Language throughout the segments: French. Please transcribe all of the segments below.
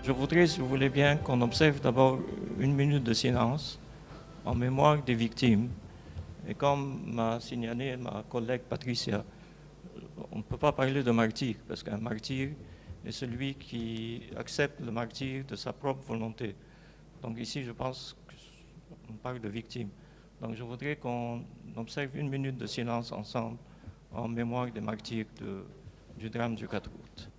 Je voudrais, si vous voulez bien, qu'on observe d'abord une minute de silence en mémoire des victimes. Et comme m'a signalé ma collègue Patricia, on ne peut pas parler de martyr, parce qu'un martyr est celui qui accepte le martyr de sa propre volonté. Donc ici, je pense qu'on parle de victimes. Donc je voudrais qu'on observe une minute de silence ensemble en mémoire des martyrs du drame du 4 août.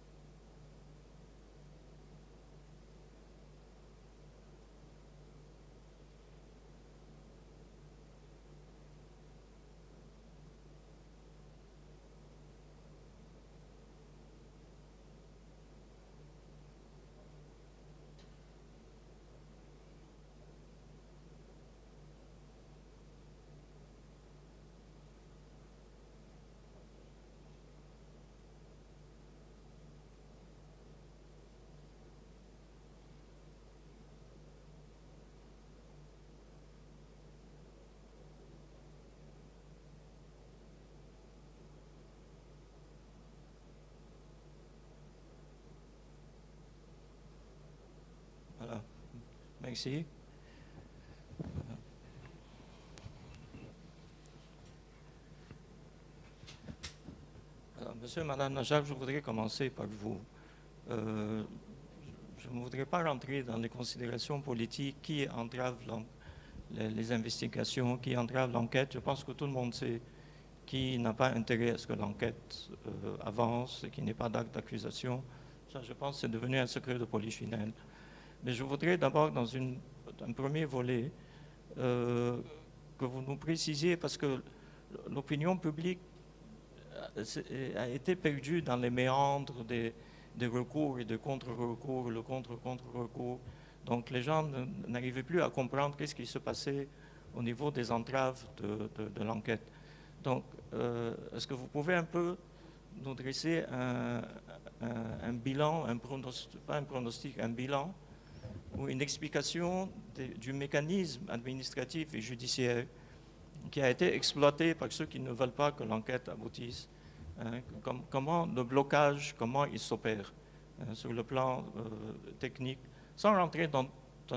Voilà. Merci. Alors, Monsieur et Madame Najab, je voudrais commencer par vous. Euh, je ne voudrais pas rentrer dans les considérations politiques qui entravent les investigations, qui entravent l'enquête. Je pense que tout le monde sait qui n'a pas intérêt à ce que l'enquête avance et qu'il n'y ait pas d'acte d'accusation. Ça, je pense que c'est devenu un secret de polichinelle. Mais je voudrais d'abord, dans un premier volet, que vous nous précisiez, parce que l'opinion publique a été perdue dans les méandres des recours et des contre-recours, le contre-contre-recours. Donc les gens n'arrivaient plus à comprendre qu'est-ce qui se passait au niveau des entraves de l'enquête. Donc, est-ce que vous pouvez un peu nous dresser un bilan, pas un pronostic, un bilan ou une explication du mécanisme administratif et judiciaire qui a été exploité par ceux qui ne veulent pas que l'enquête aboutisse? Comment le blocage, comment il s'opère sur le plan technique, sans rentrer dans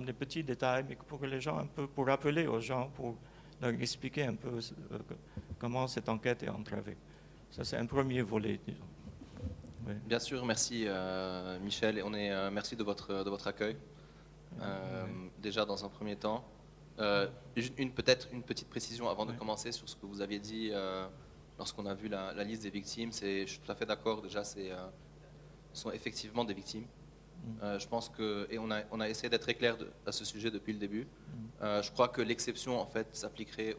des petits détails, mais pour que les gens un peu, pour rappeler aux gens, pour leur expliquer un peu comment cette enquête est entravée. Ça, c'est un premier volet, disons. Oui. Bien sûr, merci Michel, et merci de votre accueil. Déjà dans un premier temps, peut-être une petite précision avant de commencer sur ce que vous aviez dit lorsqu'on a vu la liste des victimes. Je suis tout à fait d'accord. Déjà, ce sont effectivement des victimes. Je pense que, et on a essayé d'être très clair à ce sujet depuis le début. Je crois que l'exception en fait s'appliquerait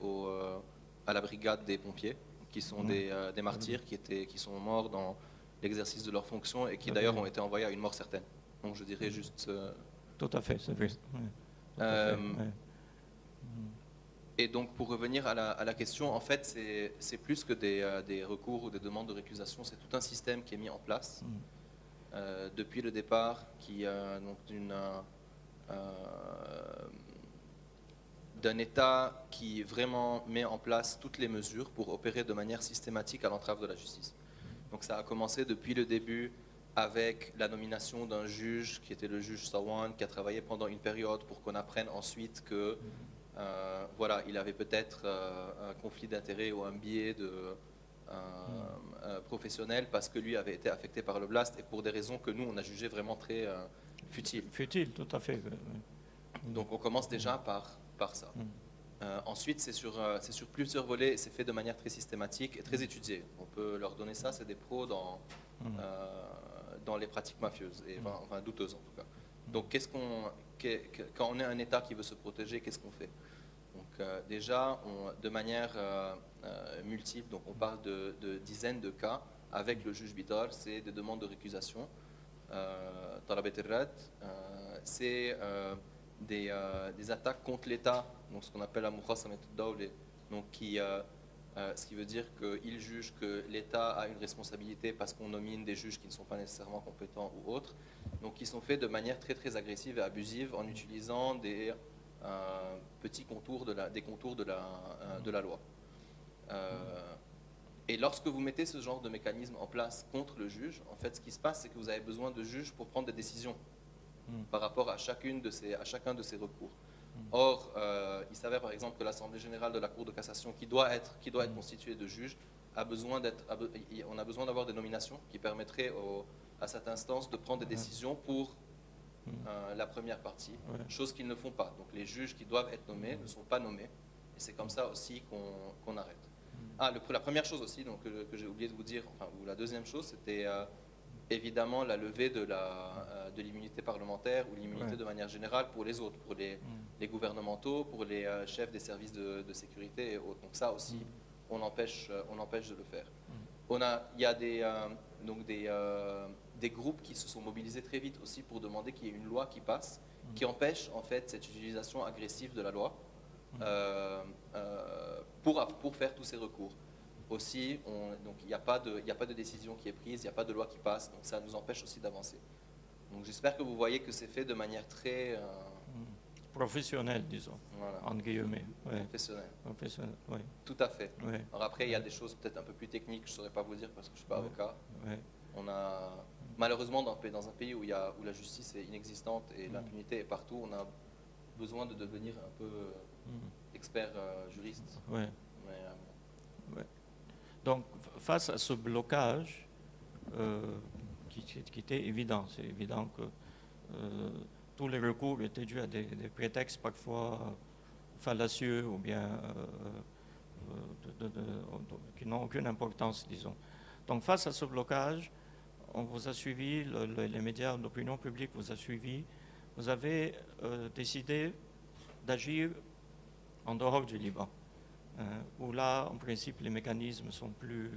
à la brigade des pompiers, qui sont des martyrs qui sont morts dans l'exercice de leurs fonctions et qui d'ailleurs ont été envoyés à une mort certaine. Donc je dirais juste. Tout à fait, c'est vrai. Et donc pour revenir à la question, en fait, c'est plus que des recours ou des demandes de récusation, c'est tout un système qui est mis en place depuis le départ, d'un État qui vraiment met en place toutes les mesures pour opérer de manière systématique à l'entrave de la justice. Donc ça a commencé depuis le début avec la nomination d'un juge qui était le juge Sawan, qui a travaillé pendant une période pour qu'on apprenne ensuite que voilà, il avait peut-être un conflit d'intérêts ou un biais professionnel parce que lui avait été affecté par le blast et pour des raisons que nous on a jugées vraiment très futiles. Futile, tout à fait. Donc on commence déjà par ça. Ensuite, c'est sur plusieurs volets et c'est fait de manière très systématique et très étudiée. On peut leur donner ça, c'est des pros dans les pratiques mafieuses, et enfin douteuses en tout cas. Donc quand on est un État qui veut se protéger, qu'est-ce qu'on fait? Donc déjà, de manière multiple, donc on parle de dizaines de cas avec le juge Bitar, c'est des demandes de récusation. Talabet al-Rad, c'est des attaques contre l'État, donc ce qu'on appelle la mukhasamat ad-dawla, donc ce qui veut dire qu'il juge que l'État a une responsabilité parce qu'on nomine des juges qui ne sont pas nécessairement compétents ou autres, donc qui sont faits de manière très très agressive et abusive en utilisant des petits contours des contours de la loi. Et lorsque vous mettez ce genre de mécanisme en place contre le juge, en fait, ce qui se passe, c'est que vous avez besoin de juges pour prendre des décisions. par rapport à chacun de ces recours. Or, il s'avère par exemple que l'Assemblée générale de la Cour de cassation, qui doit être constituée de juges, on a besoin d'avoir des nominations qui permettraient à cette instance de prendre des décisions pour la première partie, chose qu'ils ne font pas. Donc les juges qui doivent être nommés ne sont pas nommés, et c'est comme ça aussi qu'on arrête. La première chose aussi donc, que j'ai oublié de vous dire, ou la deuxième chose, c'était évidemment la levée de l'immunité parlementaire ou l'immunité de manière générale pour les autres, pour les gouvernementaux, pour les chefs des services de sécurité et autres. Donc ça aussi, on empêche de le faire. Il y a des groupes qui se sont mobilisés très vite aussi pour demander qu'il y ait une loi qui passe, qui empêche en fait cette utilisation agressive de la loi pour faire tous ces recours. Aussi, donc il n'y a pas de décision qui est prise, il n'y a pas de loi qui passe, donc ça nous empêche aussi d'avancer. Donc j'espère que vous voyez que c'est fait de manière très professionnelle, disons, voilà. entre guillemets. Professionnelle, oui. Tout à fait. Oui. Alors après, il y a des choses peut-être un peu plus techniques, je ne saurais pas vous dire parce que je ne suis pas avocat. Oui. On a, malheureusement, dans un pays où la justice est inexistante et l'impunité est partout, on a besoin de devenir un peu expert juriste. Oui. Donc, face à ce blocage, qui était évident, c'est évident que tous les recours étaient dus à des prétextes parfois fallacieux ou bien qui n'ont aucune importance, disons. Donc, face à ce blocage, on vous a suivi, les médias d'opinion publique vous a suivi, vous avez décidé d'agir en dehors du Liban. Où là, en principe, les mécanismes sont plus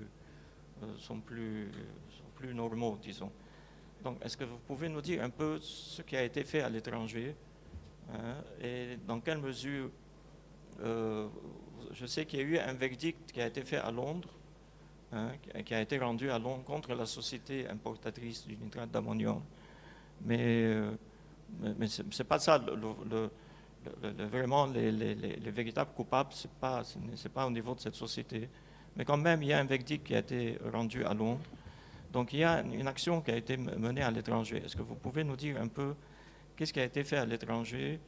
normaux, disons. Donc, est-ce que vous pouvez nous dire un peu ce qui a été fait à l'étranger et dans quelle mesure, je sais qu'il y a eu un verdict qui a été fait à Londres, qui a été rendu à Londres contre la société importatrice du nitrate d'ammonium. Mais ce n'est pas ça vraiment, les véritables coupables, ce n'est pas au niveau de cette société. Mais quand même, il y a un verdict qui a été rendu à Londres. Donc, il y a une action qui a été menée à l'étranger. Est-ce que vous pouvez nous dire un peu qu'est-ce qui a été fait à l'étranger?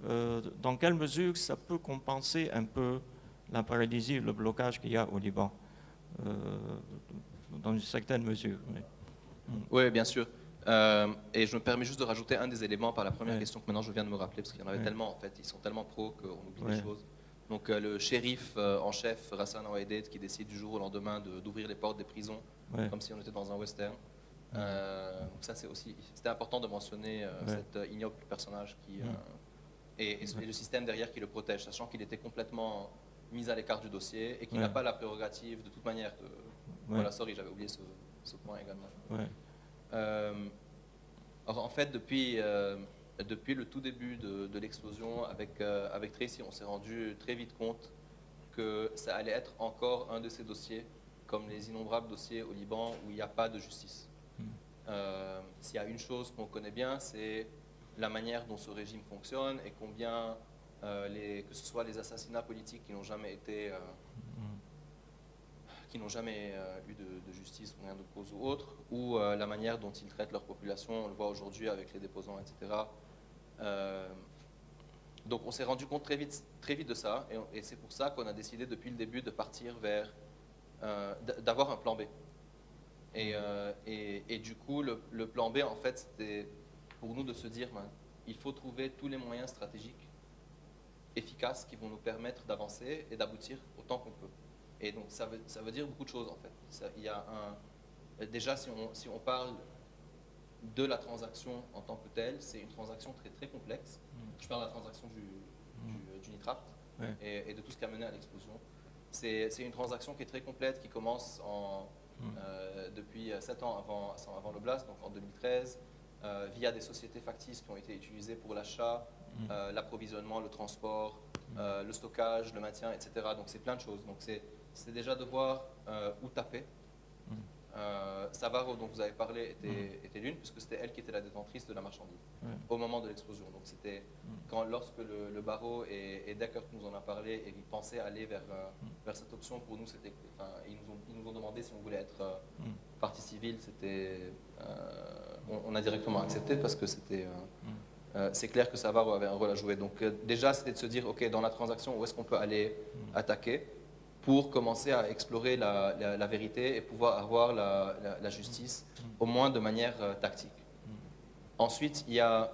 Dans quelle mesure ça peut compenser un peu la paralysie, le blocage qu'il y a au Liban? Dans une certaine mesure. Oui, bien sûr. Et je me permets juste de rajouter un des éléments par la première question que maintenant je viens de me rappeler, parce qu'il y en avait tellement, en fait, ils sont tellement pros qu'on oublie les choses. Donc le shérif en chef, Rassan Ouaidet, qui décide du jour au lendemain d'ouvrir les portes des prisons, comme si on était dans un western. Donc ça, c'était important de mentionner cet ignoble personnage et le système derrière qui le protège, sachant qu'il était complètement mis à l'écart du dossier et qu'il n'a pas la prérogative de toute manière de... Voilà, sorry, j'avais oublié ce point également. Alors, en fait, depuis le tout début de l'explosion, avec Tracy, on s'est rendu très vite compte que ça allait être encore un de ces dossiers, comme les innombrables dossiers au Liban où il n'y a pas de justice. S'il y a une chose qu'on connaît bien, c'est la manière dont ce régime fonctionne et combien, que ce soit les assassinats politiques qui n'ont jamais été... qui n'ont jamais eu de justice ou rien de cause ou autre, ou la manière dont ils traitent leur population, on le voit aujourd'hui avec les déposants, etc. Donc on s'est rendu compte très vite de ça, et c'est pour ça qu'on a décidé depuis le début de partir vers, d'avoir un plan B. Et du coup, le plan B, en fait, c'était pour nous de se dire, il faut trouver tous les moyens stratégiques efficaces qui vont nous permettre d'avancer et d'aboutir autant qu'on peut. Et donc ça veut dire beaucoup de choses en fait. Il y a déjà si on parle de la transaction en tant que telle, c'est une transaction très très complexe. Je parle de la transaction du nitrate et de tout ce qui a mené à l'explosion. C'est une transaction qui est très complète, qui commence depuis 7 ans avant le blast, donc en 2013, via des sociétés factices qui ont été utilisées pour l'achat, l'approvisionnement, le transport, le stockage, le maintien, etc. Donc c'est plein de choses. Donc c'est déjà de voir où taper. Savaro, dont vous avez parlé, était l'une, puisque c'était elle qui était la détentrice de la marchandise au moment de l'explosion. Donc c'était lorsque le barreau et Deckert nous en a parlé et ils pensaient aller vers cette option, pour nous, ils nous ont demandé si on voulait être partie civile. On a directement accepté parce que c'était c'est clair que Savard avait un rôle à jouer. Donc déjà, c'était de se dire, OK, dans la transaction, où est-ce qu'on peut aller attaquer pour commencer à explorer la vérité et pouvoir avoir la justice, au moins de manière tactique. Ensuite, il y a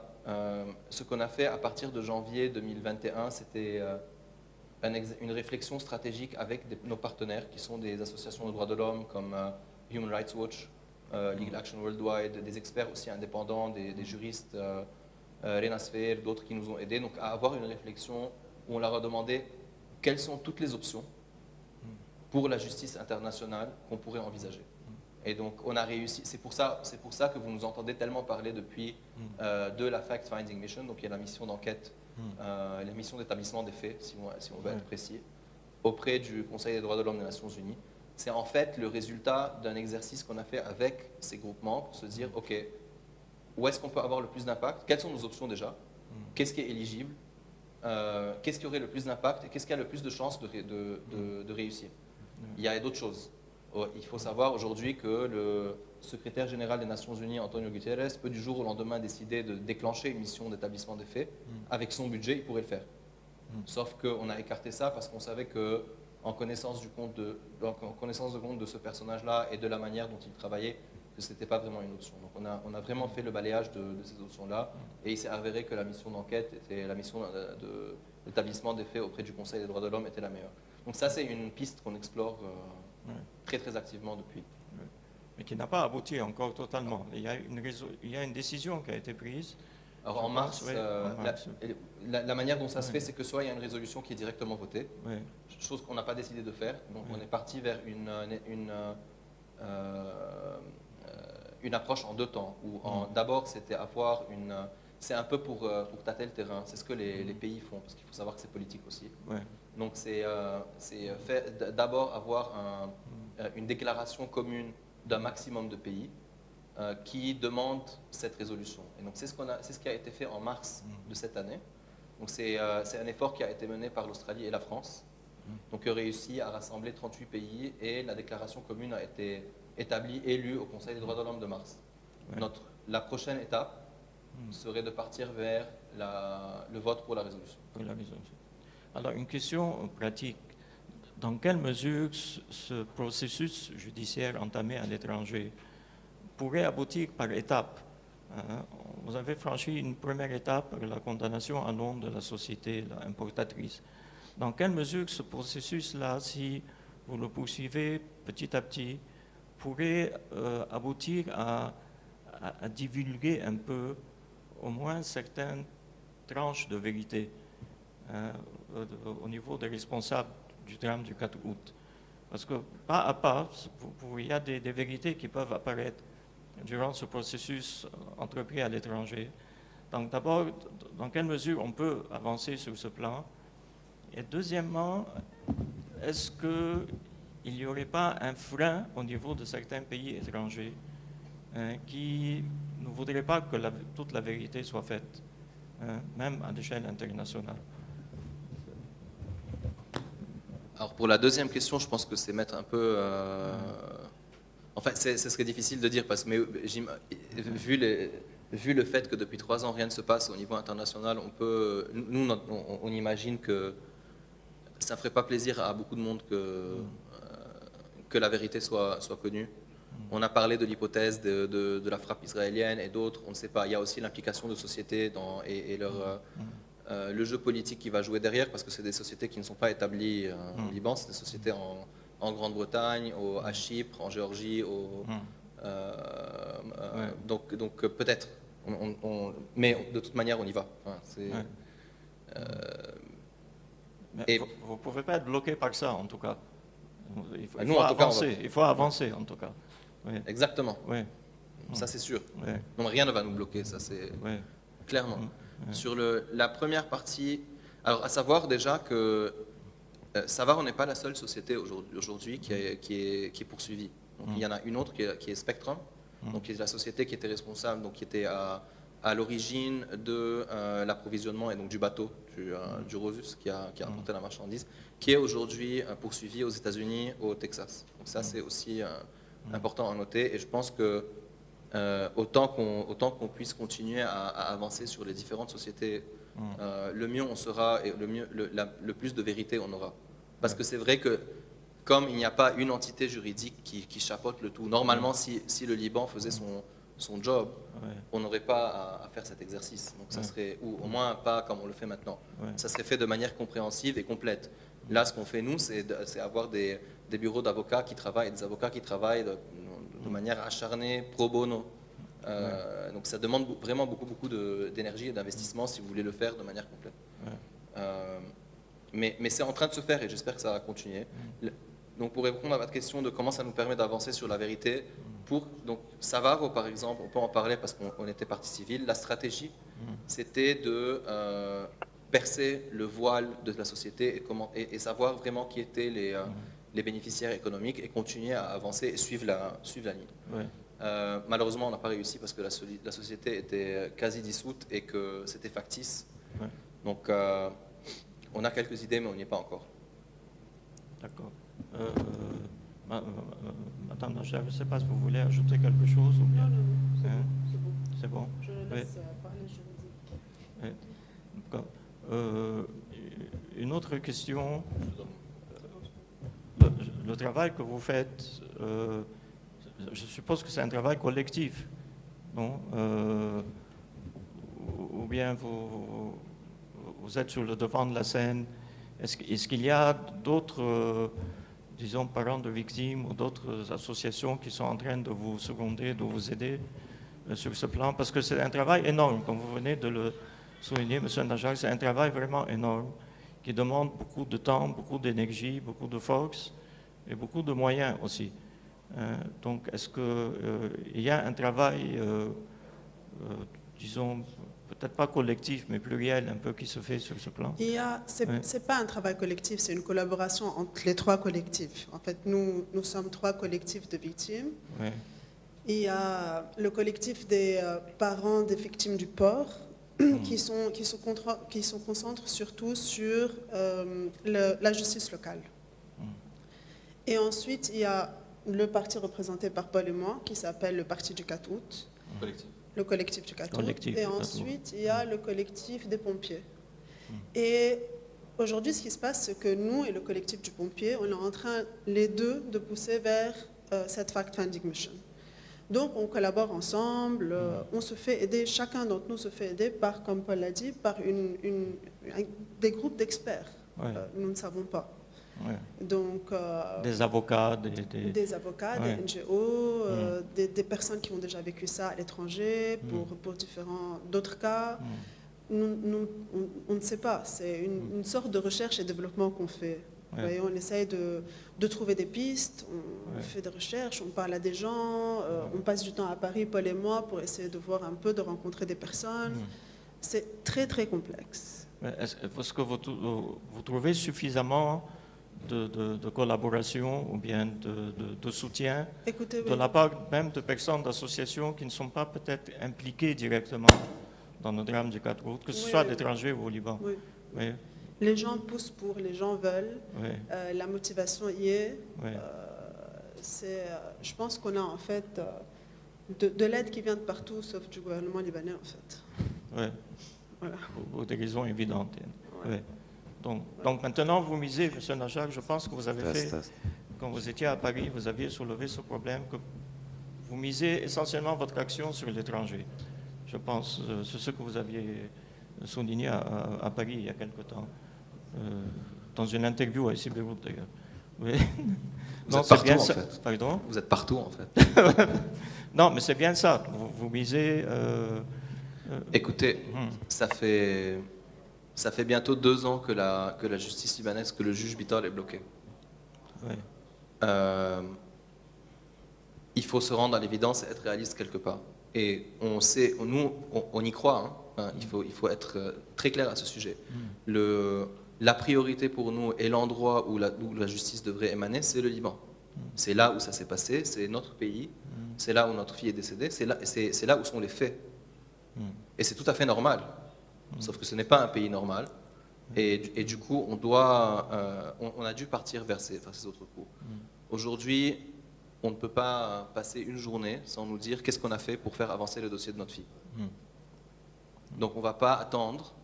ce qu'on a fait à partir de janvier 2021, c'était une réflexion stratégique avec nos partenaires, qui sont des associations de droits de l'homme comme Human Rights Watch, Legal Action Worldwide, des experts aussi indépendants, des juristes, Rena Sfer, d'autres qui nous ont aidés, donc à avoir une réflexion où on leur a demandé quelles sont toutes les options pour la justice internationale qu'on pourrait envisager. Et donc on a réussi, c'est pour ça que vous nous entendez tellement parler depuis de la Fact-Finding Mission, donc il y a la mission d'enquête, la mission d'établissement des faits, si on veut être précis, auprès du Conseil des droits de l'homme des Nations Unies. C'est en fait le résultat d'un exercice qu'on a fait avec ces groupements pour se dire, OK, où est-ce qu'on peut avoir le plus d'impact? Quelles sont nos options déjà? Qu'est-ce qui est éligible? Qu'est-ce qui aurait le plus d'impact et qu'est-ce qui a le plus de chances de réussir? Il y a d'autres choses. Il faut savoir aujourd'hui que le secrétaire général des Nations Unies, Antonio Guterres, peut du jour au lendemain décider de déclencher une mission d'établissement des faits. Avec son budget, il pourrait le faire. Sauf qu'on a écarté ça parce qu'on savait que, en connaissance de compte de ce personnage-là et de la manière dont il travaillait, que ce n'était pas vraiment une option. Donc on a vraiment fait le balayage de ces options-là et il s'est avéré que la mission d'enquête, la mission d'établissement des faits auprès du Conseil des droits de l'homme était la meilleure. Donc ça, c'est une piste qu'on explore très très activement depuis. Mais qui n'a pas abouti encore totalement. Il y a une décision qui a été prise. Alors en mars, la manière dont ça se fait, c'est que soit il y a une résolution qui est directement votée, chose qu'on n'a pas décidé de faire. Donc on est parti vers une approche en deux temps. Où d'abord, c'était avoir c'est un peu pour tâter le terrain. C'est ce que les pays font, parce qu'il faut savoir que c'est politique aussi. Donc c'est d'abord avoir une déclaration commune d'un maximum de pays qui demandent cette résolution. Et donc c'est ce qui a été fait en mars de cette année. Donc c'est un effort qui a été mené par l'Australie et la France. Donc ils ont réussi à rassembler 38 pays et la déclaration commune a été établie et lue au Conseil des droits de l'homme de mars. La prochaine étape serait de partir vers le vote pour la résolution. Alors, une question pratique. Dans quelle mesure ce processus judiciaire entamé à l'étranger pourrait aboutir par étapes? Vous avez franchi une première étape, la condamnation à nom de la société importatrice. Dans quelle mesure ce processus-là, si vous le poursuivez petit à petit, pourrait aboutir à divulguer un peu, au moins certaines tranches de vérité au niveau des responsables du drame du 4 août. Parce que pas à pas, il y a des vérités qui peuvent apparaître durant ce processus entrepris à l'étranger. Donc d'abord, dans quelle mesure on peut avancer sur ce plan? Et deuxièmement, est-ce qu'il n'y aurait pas un frein au niveau de certains pays étrangers qui ne voudraient pas que toute la vérité soit faite, même à l'échelle internationale? Alors pour la deuxième question, je pense que c'est mettre un peu... Enfin, ce serait difficile de dire, parce que vu le fait que depuis 3 ans, rien ne se passe au niveau international, on imagine que ça ne ferait pas plaisir à beaucoup de monde que la vérité soit connue. On a parlé de l'hypothèse de la frappe israélienne et d'autres, on ne sait pas. Il y a aussi l'implication de sociétés et le jeu politique qui va jouer derrière, parce que c'est des sociétés qui ne sont pas établies au Liban, c'est des sociétés en Grande-Bretagne, à Chypre, en Géorgie, donc peut-être. Mais de toute manière, on y va. Enfin, vous ne pouvez pas être bloqué par ça, en tout cas. Il faut avancer, en tout cas. Oui. Exactement. Oui. Ça, c'est sûr. Oui. Non, rien ne va nous bloquer, ça, c'est clairement. Sur la première partie, alors à savoir déjà que Savard n'est pas la seule société aujourd'hui qui est poursuivie. Donc, il y en a une autre qui est Spectrum, donc qui est la société qui était responsable, donc qui était à l'origine de l'approvisionnement et donc du bateau du Rosus qui a apporté la marchandise, qui est aujourd'hui poursuivie aux États-Unis, au Texas. Donc ça, c'est aussi important à noter. Et je pense que autant qu'on puisse continuer à avancer sur les différentes sociétés, le mieux on sera et le plus de vérité on aura. Parce que c'est vrai que comme il n'y a pas une entité juridique qui chapeaute le tout, normalement si le Liban faisait son job, on n'aurait pas à faire cet exercice. Donc ça serait, ou au moins pas comme on le fait maintenant. Ça serait fait de manière compréhensive et complète. Là, ce qu'on fait nous, c'est avoir des bureaux d'avocats qui travaillent, des avocats qui travaillent de manière acharnée, pro bono. Donc ça demande vraiment beaucoup d'énergie et d'investissement si vous voulez le faire de manière complète. Mais c'est en train de se faire et j'espère que ça va continuer. Donc pour répondre à votre question de comment ça nous permet d'avancer sur la vérité, donc Savaro par exemple, on peut en parler parce qu'on était partie civile, la stratégie c'était de percer le voile de la société et savoir vraiment qui étaient les bénéficiaires économiques et continuer à avancer et suivre la ligne. Malheureusement on n'a pas réussi parce que la société était quasi dissoute et que c'était factice. Donc on a quelques idées mais on n'y est pas encore. D'accord. Madame Najjar, je ne sais pas si vous voulez ajouter quelque chose ou bien. Non, c'est bon. Je le laisse parler juridique. Une autre question. Le travail que vous faites, je suppose que c'est un travail collectif, non? Ou bien vous êtes sur le devant de la scène. Est-ce qu'il y a d'autres, disons, parents de victimes ou d'autres associations qui sont en train de vous seconder, de vous aider sur ce plan? Parce que c'est un travail énorme, comme vous venez de le souligner, M. Najjar, c'est un travail vraiment énorme qui demande beaucoup de temps, beaucoup d'énergie, beaucoup de force et beaucoup de moyens aussi. Donc, est-ce qu'il y a un travail, disons, peut-être pas collectif, mais pluriel, un peu, qui se fait sur ce plan? C'est pas un travail collectif, c'est une collaboration entre les trois collectifs. En fait, nous sommes trois collectifs de victimes. Il y a le collectif des parents des victimes du port, qui se concentrent surtout sur la justice locale. Et ensuite, il y a le parti représenté par Paul et moi, qui s'appelle le Parti du 4 août. Le collectif du 4 août. Et ensuite, il y a le collectif des pompiers. Et aujourd'hui, ce qui se passe, c'est que nous et le collectif du pompier, on est en train, les deux, de pousser vers cette fact-finding mission. Donc, on collabore ensemble, on se fait aider, chacun d'entre nous se fait aider par, comme Paul l'a dit, par des groupes d'experts. Nous ne savons pas. Donc, des avocats, des avocats, des NGO, des personnes qui ont déjà vécu ça à l'étranger pour d'autres cas. On ne sait pas. C'est une sorte de recherche et développement qu'on fait. Vous voyez, on essaye de trouver des pistes, on fait des recherches, on parle à des gens, on passe du temps à Paris, Paul et moi, pour essayer de voir un peu, de rencontrer des personnes. C'est très, très complexe. Est-ce que vous trouvez suffisamment de collaboration ou bien de soutien de la part même de personnes, d'associations qui ne sont pas peut-être impliquées directement dans le drame du 4 août, que ce soit à l'étranger ou au Liban? Les gens poussent pour, les gens veulent, la motivation y est. Je pense qu'on a en fait de l'aide qui vient de partout, sauf du gouvernement libanais en fait. Voilà. Pour des raisons évidentes. Donc maintenant, vous misez, M. Najjar, je pense que vous avez fait, quand vous étiez à Paris, vous aviez soulevé ce problème, que vous misez essentiellement votre action sur l'étranger. Je pense, c'est ce que vous aviez souligné à Paris il y a quelque temps, dans une interview à Beyrouth d'ailleurs. Vous êtes partout en fait. Pardon? Vous êtes partout en fait. Non, mais c'est bien ça. Vous misez... Écoutez, ça fait bientôt 2 ans que la justice libanaise, que le juge Bitol est bloqué. Il faut se rendre à l'évidence et être réaliste quelque part. Et on sait, nous, on y croit. Il faut être très clair à ce sujet. La priorité pour nous et l'endroit où la justice devrait émaner, c'est le Liban. C'est là où ça s'est passé, c'est notre pays, c'est là où notre fille est décédée, c'est là où sont les faits. Et c'est tout à fait normal. Sauf que ce n'est pas un pays normal. Et du coup, on a dû partir vers ces autres coups. Aujourd'hui, on ne peut pas passer une journée sans nous dire qu'est-ce qu'on a fait pour faire avancer le dossier de notre fille. Donc on ne va pas attendre,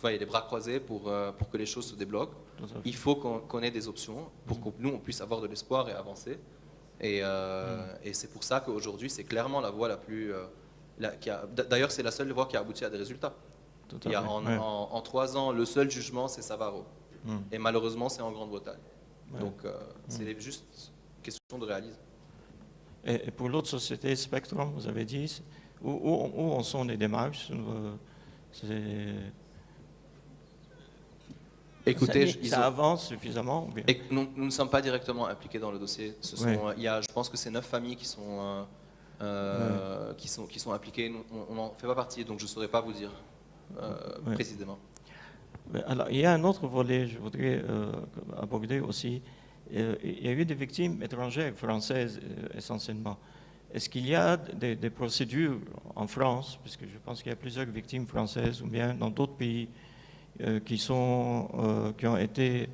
les bras croisés pour que les choses se débloquent. Il faut qu'on ait des options pour que nous, on puisse avoir de l'espoir et avancer. Et c'est pour ça qu'aujourd'hui, c'est clairement la voie la plus... D'ailleurs, c'est la seule voie qui a abouti à des résultats. Il y a en 3 ans, le seul jugement, c'est Savaro. Et malheureusement, c'est en Grande-Bretagne. Donc, c'est juste une question de réalisme. Et pour l'autre société, Spectrum, vous avez dit, où en sont les démarches? Écoutez, ça avance suffisamment ou bien? Nous ne sommes pas directement impliqués dans le dossier. Je pense que c'est 9 familles qui sont impliquées. On n'en fait pas partie, donc je ne saurais pas vous dire précisément. Alors, il y a un autre volet que je voudrais aborder aussi. Il y a eu des victimes étrangères, françaises essentiellement. Est-ce qu'il y a des procédures en France, puisque je pense qu'il y a plusieurs victimes françaises, ou bien dans d'autres pays qui ont été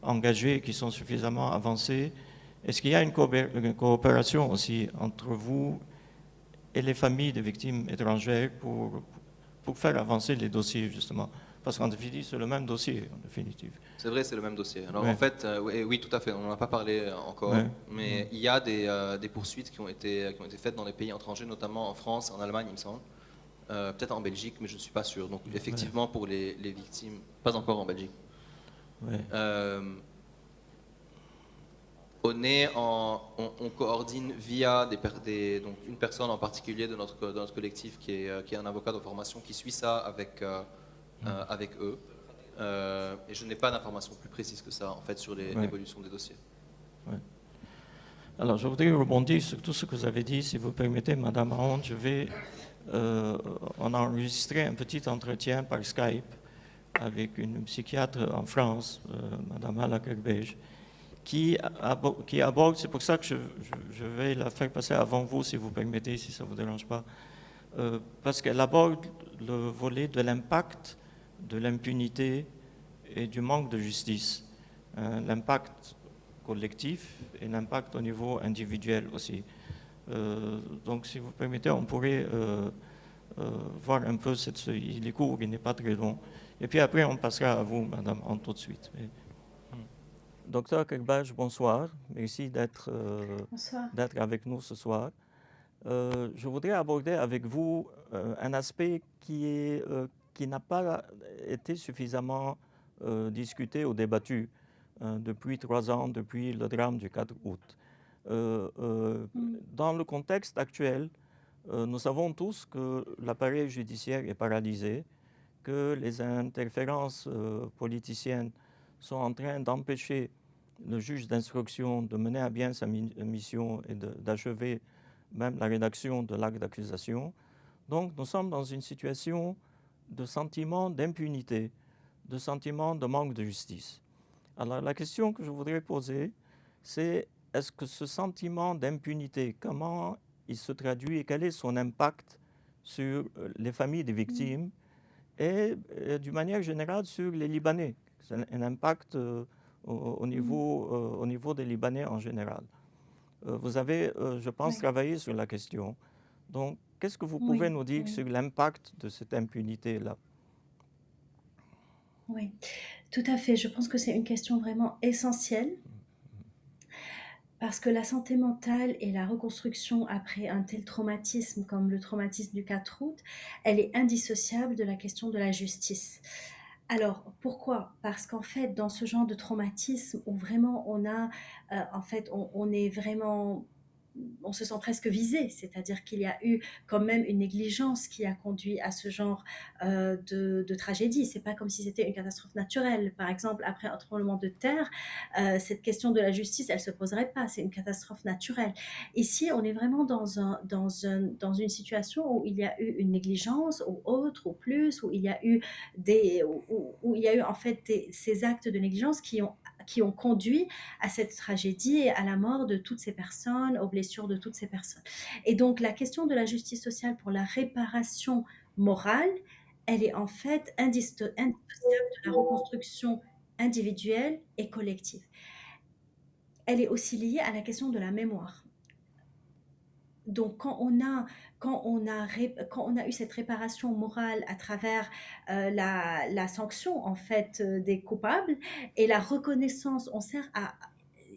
engagés, qui sont suffisamment avancés? Est-ce qu'il y a une coopération aussi entre vous et les familles de victimes étrangères pour faire avancer les dossiers, justement? Parce qu'en définitive, c'est le même dossier, en définitive. C'est vrai, c'est le même dossier. Alors en fait, oui, tout à fait, on n'en a pas parlé encore, mais il y a des poursuites qui ont été faites dans les pays étrangers, notamment en France, en Allemagne, il me semble. Peut-être en Belgique, mais je ne suis pas sûr. Donc effectivement, pour les victimes, pas encore en Belgique. On coordine via donc une personne en particulier de notre collectif qui est un avocat de formation qui suit ça avec eux. Et je n'ai pas d'informations plus précises que ça, en fait, sur l'évolution des dossiers. Alors, je voudrais rebondir sur tout ce que vous avez dit. Si vous permettez, Madame Aron, on a enregistré un petit entretien par Skype avec une psychiatre en France, Madame Hala Kerbej, qui aborde, c'est pour ça que je vais la faire passer avant vous, si vous permettez, si ça ne vous dérange pas, parce qu'elle aborde le volet de l'impact de l'impunité et du manque de justice, l'impact collectif et l'impact au niveau individuel aussi. Donc, si vous permettez, on pourrait voir un peu il est court, il n'est pas très long. Et puis après, on passera à vous, Madame, tout de suite. Docteur Kerbej, bonsoir. Merci d'être avec nous ce soir. Je voudrais aborder avec vous un aspect qui n'a pas été suffisamment discuté ou débattu depuis 3 ans, depuis le drame du 4 août. Dans le contexte actuel, nous savons tous que l'appareil judiciaire est paralysé, que les interférences politiciennes sont en train d'empêcher le juge d'instruction de mener à bien sa mission et d'achever même la rédaction de l'acte d'accusation. Donc nous sommes dans une situation de sentiment d'impunité, de sentiment de manque de justice. Alors la question que je voudrais poser, c'est est-ce que ce sentiment d'impunité, comment il se traduit et quel est son impact sur les familles des victimes et d'une manière générale sur les Libanais? C'est un impact au niveau des Libanais en général. Vous avez, je pense, travaillé sur la question. Donc, qu'est-ce que vous pouvez nous dire sur l'impact de cette impunité-là? Oui, tout à fait. Je pense que c'est une question vraiment essentielle parce que la santé mentale et la reconstruction après un tel traumatisme comme le traumatisme du 4 août, elle est indissociable de la question de la justice. Alors, pourquoi? Parce qu'en fait, dans ce genre de traumatisme où vraiment on a, on est vraiment... on se sent presque visé, c'est-à-dire qu'il y a eu quand même une négligence qui a conduit à ce genre de tragédie. C'est pas comme si c'était une catastrophe naturelle. Par exemple, après un tremblement de terre, cette question de la justice, elle se poserait pas. C'est une catastrophe naturelle. Ici, on est vraiment dans une situation où il y a eu une négligence, ou autre, ou plus, où il y a eu où il y a eu en fait ces actes de négligence qui ont conduit à cette tragédie et à la mort de toutes ces personnes, aux blessures de toutes ces personnes. Et donc, la question de la justice sociale pour la réparation morale, elle est en fait indissociable de la reconstruction individuelle et collective. elle est aussi liée à la question de la mémoire. Donc, quand on a eu cette réparation morale à travers la sanction en fait des coupables et la reconnaissance,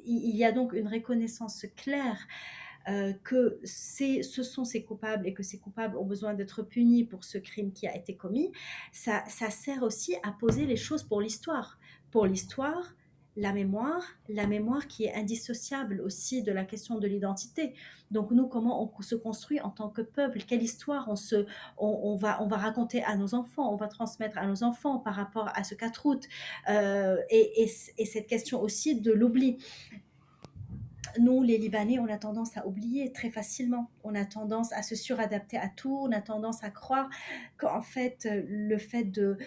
il y a donc une reconnaissance claire que ce sont ces coupables et que ces coupables ont besoin d'être punis pour ce crime qui a été commis. Ça sert aussi à poser les choses pour l'histoire. Pour l'histoire, la mémoire qui est indissociable aussi de la question de l'identité. Donc nous, comment on se construit en tant que peuple, quelle histoire on va raconter à nos enfants, on va transmettre à nos enfants par rapport à ce 4 août, et cette question aussi de l'oubli. Nous, les Libanais, on a tendance à oublier très facilement. On a tendance à se suradapter à tout. On a tendance à croire qu'en fait, le fait de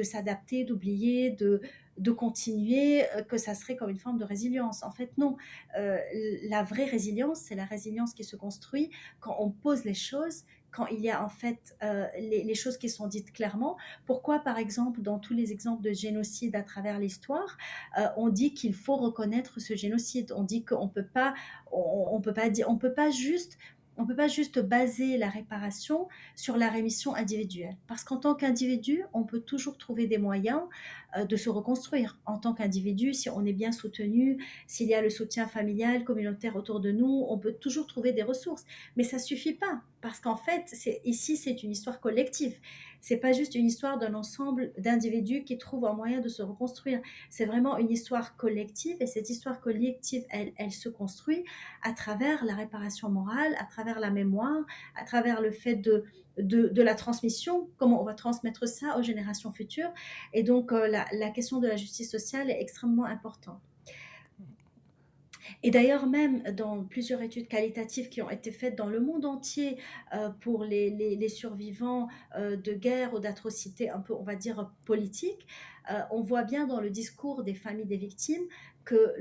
s'adapter, d'oublier, de continuer, que ça serait comme une forme de résilience. En fait, non. La vraie résilience, c'est la résilience qui se construit quand on pose les choses, quand il y a en fait les choses qui sont dites clairement. Pourquoi, par exemple, dans tous les exemples de génocide à travers l'histoire, on dit qu'il faut reconnaître ce génocide. On dit qu'on peut pas, on peut pas dire, on peut pas juste baser la réparation sur la rémission individuelle. Parce qu'en tant qu'individu, on peut toujours trouver des moyens de se reconstruire. En tant qu'individu, si on est bien soutenu, s'il y a le soutien familial, communautaire autour de nous, on peut toujours trouver des ressources. Mais ça suffit pas. Parce qu'en fait, ici, c'est une histoire collective. C'est pas juste une histoire d'un ensemble d'individus qui trouvent un moyen de se reconstruire. C'est vraiment une histoire collective, et cette histoire collective, elle se construit à travers la réparation morale, à travers la mémoire, à travers le fait de la transmission, comment on va transmettre ça aux générations futures. Et donc, la question de la justice sociale est extrêmement importante. Et d'ailleurs, même dans plusieurs études qualitatives qui ont été faites dans le monde entier pour les survivants de guerre ou d'atrocités un peu, on va dire, politiques, on voit bien dans le discours des familles des victimes que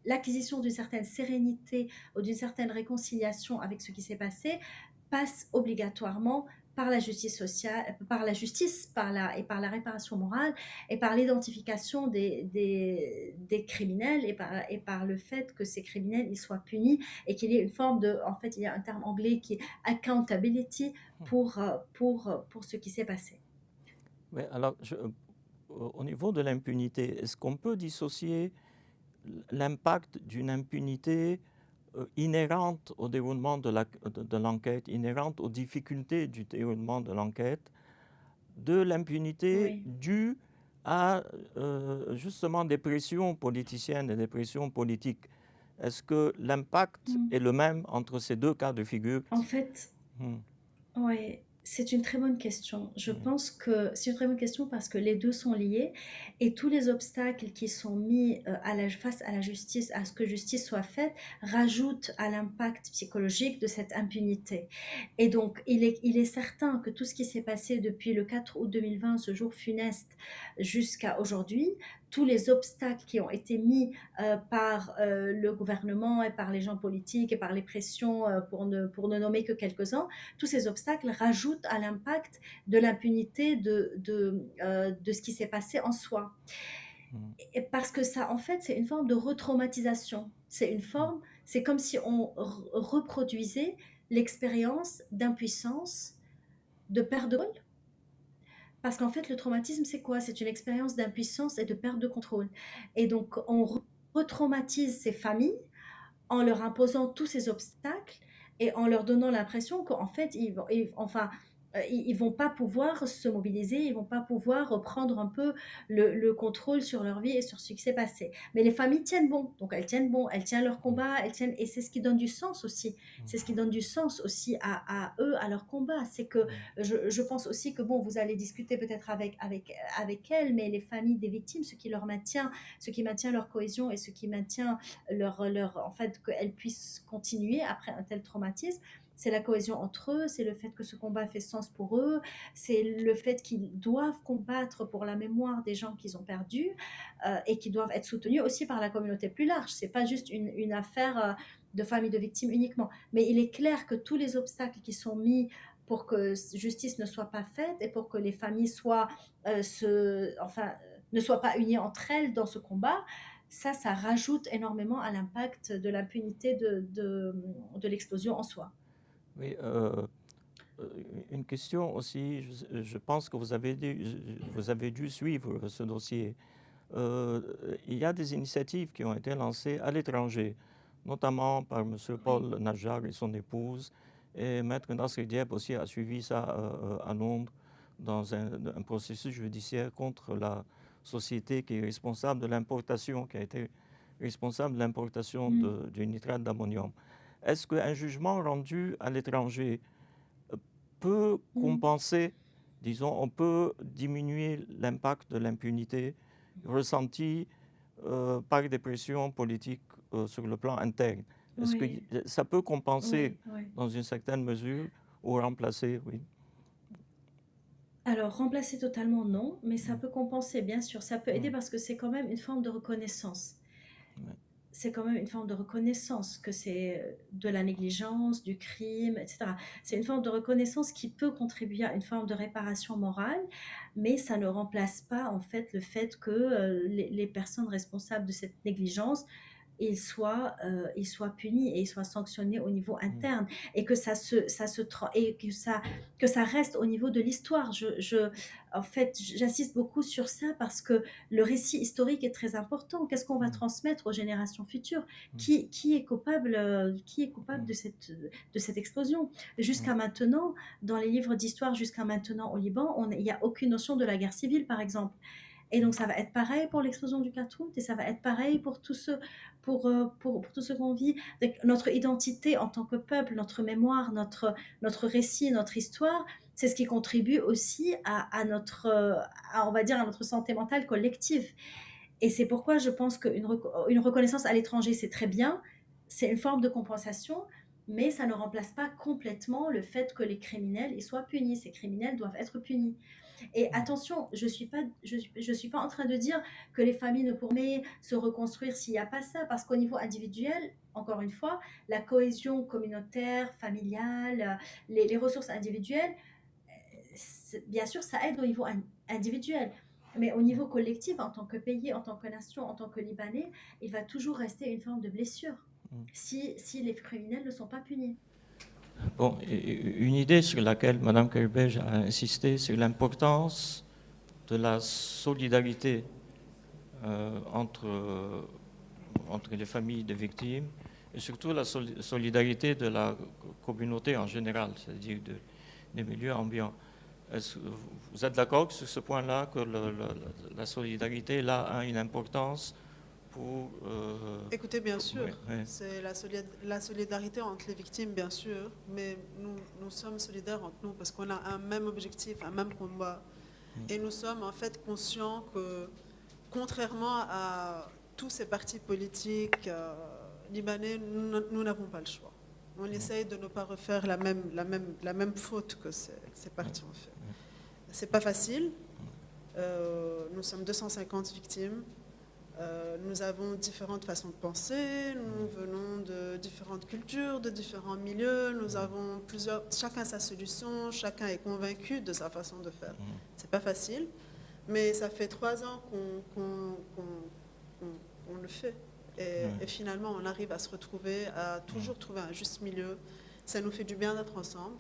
l'acquisition d'une certaine sérénité ou d'une certaine réconciliation avec ce qui s'est passé passe obligatoirement par la justice sociale, par la justice, par la réparation morale et par l'identification des criminels et par le fait que ces criminels ils soient punis et qu'il y ait une forme de, en fait, il y a un terme anglais qui est accountability pour ce qui s'est passé. Oui, alors, au niveau de l'impunité, est-ce qu'on peut dissocier l'impact d'une impunité inhérente au déroulement de l'enquête, inhérente aux difficultés du déroulement de l'enquête, de l'impunité due à justement des pressions politiciennes et des pressions politiques? Est-ce que l'impact est le même entre ces deux cas de figure? En fait, oui. C'est une très bonne question. Je pense que c'est une très bonne question parce que les deux sont liés et tous les obstacles qui sont mis face à la justice, à ce que justice soit faite, rajoutent à l'impact psychologique de cette impunité. Et donc, il est certain que tout ce qui s'est passé depuis le 4 août 2020, ce jour funeste, jusqu'à aujourd'hui, tous les obstacles qui ont été mis par le gouvernement et par les gens politiques et par les pressions pour ne nommer que quelques-uns, tous ces obstacles rajoutent à l'impact de l'impunité de ce qui s'est passé en soi. Et parce que ça, en fait, c'est une forme de retraumatisation. C'est comme si on reproduisait l'expérience d'impuissance, de perte de contrôle. Parce qu'en fait, le traumatisme, c'est quoi? C'est une expérience d'impuissance et de perte de contrôle. Et donc, on retraumatise ces familles en leur imposant tous ces obstacles et en leur donnant l'impression qu'en fait, ils vont pas pouvoir se mobiliser, ils vont pas pouvoir reprendre un peu le contrôle sur leur vie et sur ce qui s'est passé. Mais les familles tiennent bon, donc elles tiennent bon, elles tiennent leur combat, et c'est ce qui donne du sens aussi. C'est ce qui donne du sens aussi à eux, à leur combat. C'est que je pense aussi que bon, vous allez discuter peut-être avec elles, mais les familles des victimes, ce qui maintient leur cohésion et ce qui maintient en fait, qu'elles puissent continuer après un tel traumatisme, c'est la cohésion entre eux, c'est le fait que ce combat fait sens pour eux, c'est le fait qu'ils doivent combattre pour la mémoire des gens qu'ils ont perdus et qui doivent être soutenus aussi par la communauté plus large. C'est pas juste une affaire de famille de victimes uniquement. Mais il est clair que tous les obstacles qui sont mis pour que justice ne soit pas faite et pour que les familles ne soient pas unies entre elles dans ce combat, ça rajoute énormément à l'impact de l'impunité de l'explosion en soi. Oui, une question aussi, je pense que vous avez dû suivre ce dossier. Il y a des initiatives qui ont été lancées à l'étranger, notamment par M. Paul Najjar et son épouse, et Maître Nasser Diep aussi a suivi ça à Londres dans un processus judiciaire contre la société qui est responsable de l'importation, qui a été responsable de l'importation du nitrate d'ammonium. Est-ce qu'un jugement rendu à l'étranger peut compenser, disons, on peut diminuer l'impact de l'impunité ressentie par des pressions politiques sur le plan interne? Est-ce que ça peut compenser dans une certaine mesure ou remplacer? Oui. Alors, remplacer totalement, non, mais ça peut compenser, bien sûr. Ça peut aider parce que c'est quand même une forme de reconnaissance. C'est quand même une forme de reconnaissance que c'est de la négligence, du crime, etc. C'est une forme de reconnaissance qui peut contribuer à une forme de réparation morale, mais ça ne remplace pas en fait le fait que les personnes responsables de cette négligence ils soient punis et ils soient sanctionnés au niveau interne et que que ça reste au niveau de l'histoire. En fait, j'insiste beaucoup sur ça parce que le récit historique est très important. Qu'est-ce qu'on va transmettre aux générations futures? Qui est coupable de cette explosion? Jusqu'à maintenant, dans les livres d'histoire, jusqu'à maintenant au Liban, il n'y a aucune notion de la guerre civile, par exemple. Et donc, ça va être pareil pour l'explosion du 4 août et ça va être pareil pour tout ce qu'on vit. Donc, notre identité en tant que peuple, notre mémoire, notre récit, notre histoire, c'est ce qui contribue aussi à on va dire, à notre santé mentale collective. Et c'est pourquoi je pense qu'une reconnaissance à l'étranger, c'est très bien, c'est une forme de compensation, mais ça ne remplace pas complètement le fait que les criminels ils soient punis. Ces criminels doivent être punis. Et attention, je suis pas en train de dire que les familles ne pourront jamais se reconstruire s'il n'y a pas ça, parce qu'au niveau individuel, encore une fois, la cohésion communautaire, familiale, les ressources individuelles, bien sûr, ça aide au niveau individuel. Mais au niveau collectif, en tant que pays, en tant que nation, en tant que Libanais, il va toujours rester une forme de blessure si les criminels ne sont pas punis. Bon, une idée sur laquelle Mme Kerbej a insisté, c'est l'importance de la solidarité entre les familles des victimes et surtout la solidarité de la communauté en général, c'est-à-dire des milieux ambiants. Est-ce que vous êtes d'accord sur ce point-là, que la solidarité là a une importance pour... Écoutez, bien sûr, c'est la solidarité entre les victimes, bien sûr, mais nous sommes solidaires entre nous parce qu'on a un même objectif, un même combat. Et nous sommes en fait conscients que, contrairement à tous ces partis politiques libanais, nous n'avons pas le choix. On essaye de ne pas refaire la même faute que ces partis ont fait. C'est pas facile. Nous sommes 250 victimes. Nous avons différentes façons de penser, nous venons de différentes cultures, de différents milieux, nous avons chacun sa solution, chacun est convaincu de sa façon de faire. C'est pas facile, mais ça fait 3 ans qu'on le fait. Et finalement, on arrive à se retrouver, à toujours trouver un juste milieu. Ça nous fait du bien d'être ensemble.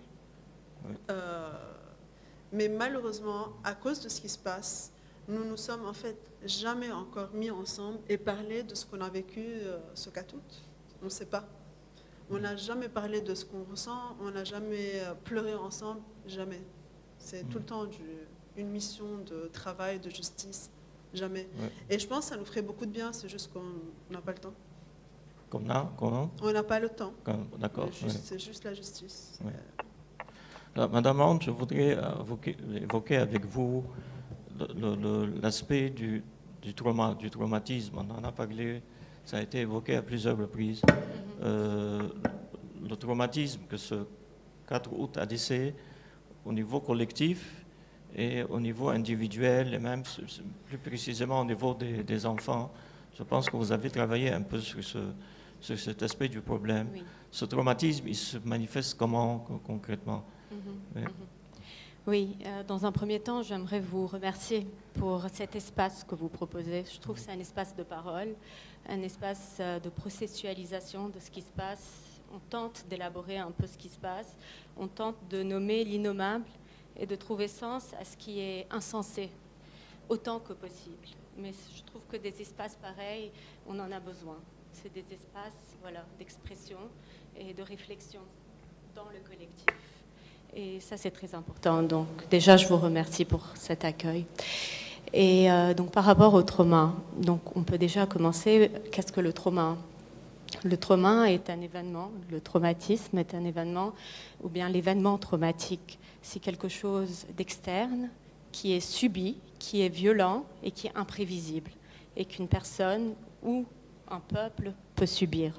Mais malheureusement, à cause de ce qui se passe, nous nous sommes en fait jamais encore mis ensemble et parlé de ce qu'on a vécu ce 4 août. On ne sait pas. On n'a jamais parlé de ce qu'on ressent, on n'a jamais pleuré ensemble, jamais. C'est tout le temps une mission de travail, de justice, jamais. Et je pense que ça nous ferait beaucoup de bien, c'est juste qu'on n'a pas le temps. Comment ? On n'a pas le temps. D'accord. C'est juste la justice. Alors, Madame Hunt, je voudrais évoquer avec vous l'aspect du traumatisme. On en a parlé, ça a été évoqué à plusieurs reprises. Le traumatisme que ce 4 août a laissé au niveau collectif et au niveau individuel, et même plus précisément au niveau des enfants. Je pense que vous avez travaillé un peu sur cet aspect du problème. Ce traumatisme, il se manifeste comment concrètement? Oui, dans un premier temps, j'aimerais vous remercier pour cet espace que vous proposez. Je trouve que c'est un espace de parole, un espace de processualisation de ce qui se passe. On tente d'élaborer un peu ce qui se passe, on tente de nommer l'innommable et de trouver sens à ce qui est insensé, autant que possible. Mais je trouve que des espaces pareils, on en a besoin. C'est des espaces, voilà, d'expression et de réflexion dans le collectif. Et ça, c'est très important. Donc, déjà, je vous remercie pour cet accueil. Et donc, par rapport au trauma, donc, on peut déjà commencer. Qu'est-ce que le trauma ? Le trauma est un événement, le traumatisme est un événement, ou bien l'événement traumatique, c'est quelque chose d'externe qui est subi, qui est violent et qui est imprévisible, et qu'une personne ou un peuple peut subir.